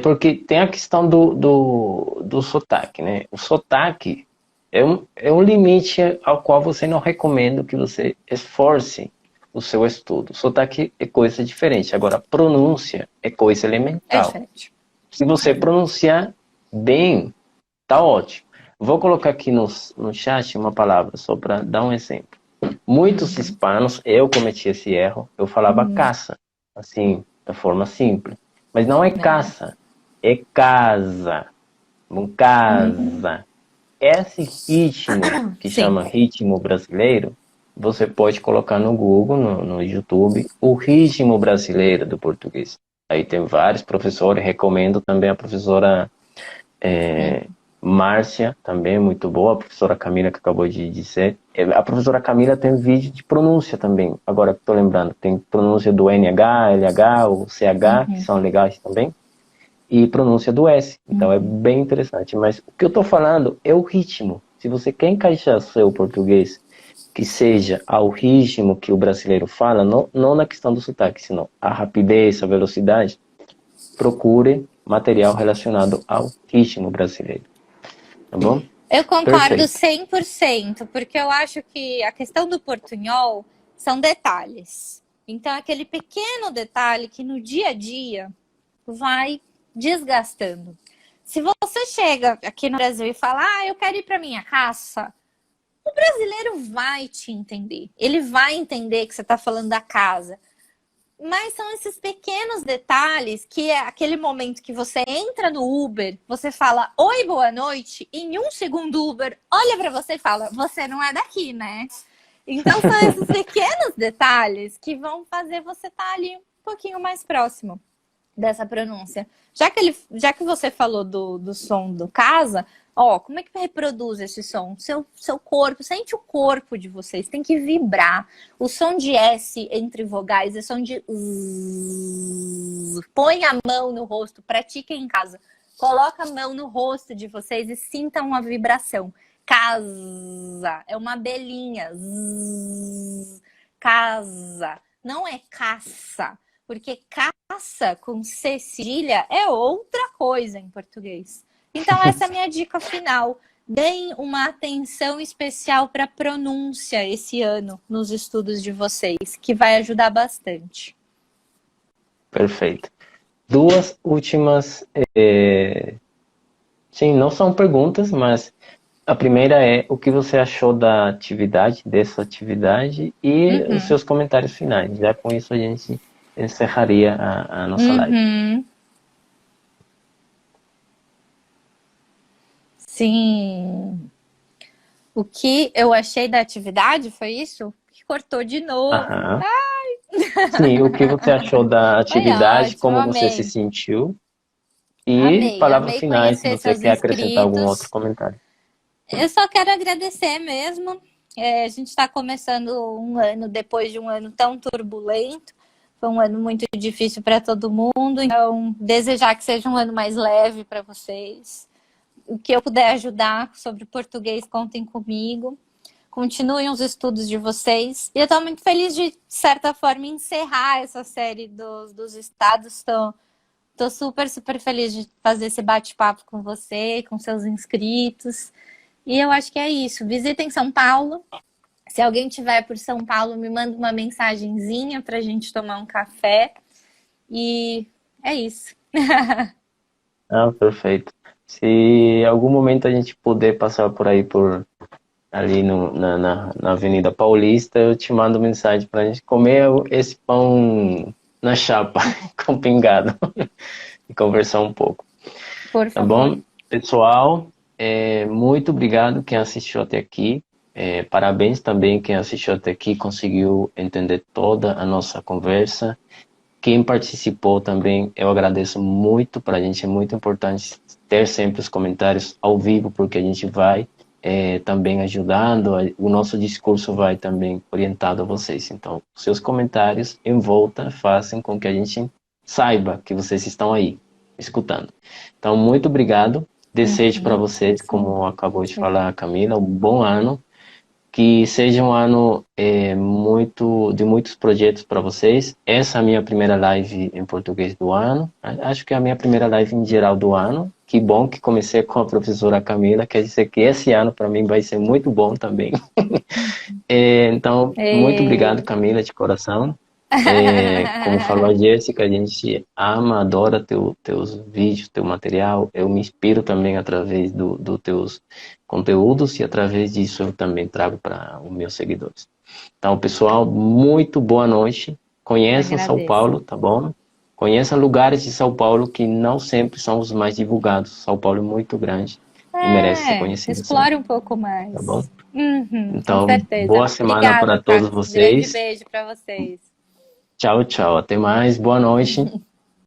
Porque tem a questão do sotaque, né? O sotaque é um limite ao qual você não recomenda que você esforce o seu estudo. O sotaque é coisa diferente. Agora, a pronúncia é coisa É elemental. diferente. Se você pronunciar bem, tá ótimo. Vou colocar aqui no chat uma palavra só para dar um exemplo. Muitos hispanos, eu cometi esse erro, eu falava caça, assim, da forma simples. Mas não é É. caça, é casa. Casa. Esse ritmo, que Sim. chama ritmo brasileiro, você pode colocar no Google, no YouTube, o ritmo brasileiro do português. Aí tem vários professores, recomendo também a professora Márcia, também muito boa, a professora Camila que acabou de dizer. A professora Camila tem vídeo de pronúncia também, agora que estou lembrando, tem pronúncia do NH, LH, o CH, que são legais também, e pronúncia do S, então é bem interessante. Mas o que eu estou falando é o ritmo. Se você quer encaixar seu português que seja ao ritmo que o brasileiro fala, não na questão do sotaque, senão a rapidez, a velocidade, procure material relacionado ao ritmo brasileiro. Tá bom? Eu concordo Perfeito. 100%, porque eu acho que a questão do portunhol são detalhes. Então, aquele pequeno detalhe que no dia a dia vai desgastando. Se você chega aqui no Brasil e fala, eu quero ir para minha caça, o brasileiro vai te entender. Ele vai entender que você está falando da casa. Mas são esses pequenos detalhes que é aquele momento que você entra no Uber, você fala oi, boa noite, e em um segundo o Uber olha para você e fala, você não é daqui, né? Então são esses pequenos detalhes que vão fazer você estar ali um pouquinho mais próximo dessa pronúncia. Já que você falou do som do casa, ó, como é que reproduz esse som? Seu corpo, sente o corpo de vocês, tem que vibrar. O som de S entre vogais é som de Z. Põe a mão no rosto, pratiquem em casa. Coloca a mão no rosto de vocês e sintam uma vibração. Casa, é uma abelhinha. Zzz, casa, não é caça. Porque caça com C cedilha é outra coisa em português. Então, essa é a minha dica final. Deem uma atenção especial para a pronúncia esse ano nos estudos de vocês, que vai ajudar bastante. Perfeito. Duas últimas, sim, não são perguntas, mas a primeira é o que você achou da atividade, dessa atividade e os seus comentários finais. Já com isso a gente encerraria a nossa live. Sim. O que eu achei da atividade foi isso? Que cortou de novo. Aham. Sim, o que você achou da atividade, ótimo, como você se amei. sentiu e Amei, palavras amei finais, se conhecer você seus quer acrescentar algum outro inscritos. comentário. Eu só quero agradecer mesmo. A gente está começando um ano depois de um ano tão turbulento. Foi um ano muito difícil para todo mundo. Então, desejar que seja um ano mais leve para vocês. O que eu puder ajudar sobre português, contem comigo. Continuem os estudos de vocês. E eu estou muito feliz de certa forma, encerrar essa série dos estados. Estou super, super feliz de fazer esse bate-papo com você, com seus inscritos. E eu acho que é isso. Visitem São Paulo. Se alguém tiver por São Paulo, me manda uma mensagenzinha para a gente tomar um café. E é isso. Ah, perfeito. Se em algum momento a gente puder passar por aí, ali na Avenida Paulista, eu te mando mensagem para a gente comer esse pão na chapa com pingado e conversar um pouco. Por Tá favor. bom? Pessoal, muito obrigado quem assistiu até aqui. Parabéns também quem assistiu até aqui, conseguiu entender toda a nossa conversa. Quem participou também, eu agradeço muito. Para a gente é muito importante ter sempre os comentários ao vivo, porque a gente vai também ajudando, o nosso discurso vai também orientado a vocês. Então, seus comentários em volta façam com que a gente saiba que vocês estão aí, escutando. Então, muito obrigado. Desejo para vocês, como acabou de falar a Camila, um bom ano. Que seja um ano de muitos projetos para vocês. Essa é a minha primeira live em português do ano. Acho que é a minha primeira live em geral do ano. Que bom que comecei com a professora Camila. Quer dizer que esse ano para mim vai ser muito bom também. Então, muito obrigado, Camila, de coração. Como falou a Jéssica, a gente ama, adora teus vídeos, teu material. Eu me inspiro também através dos teus conteúdos e através disso eu também trago para os meus seguidores. Então, pessoal, muito boa noite. Conheçam São Paulo, tá bom? Conheçam lugares de São Paulo que não sempre são os mais divulgados. São Paulo é muito grande e merece ser conhecido. Explore um pouco mais. Tá bom? Então, com certeza. Boa semana para todos vocês. Grande beijo para vocês. Tchau, tchau. Até mais. Boa noite.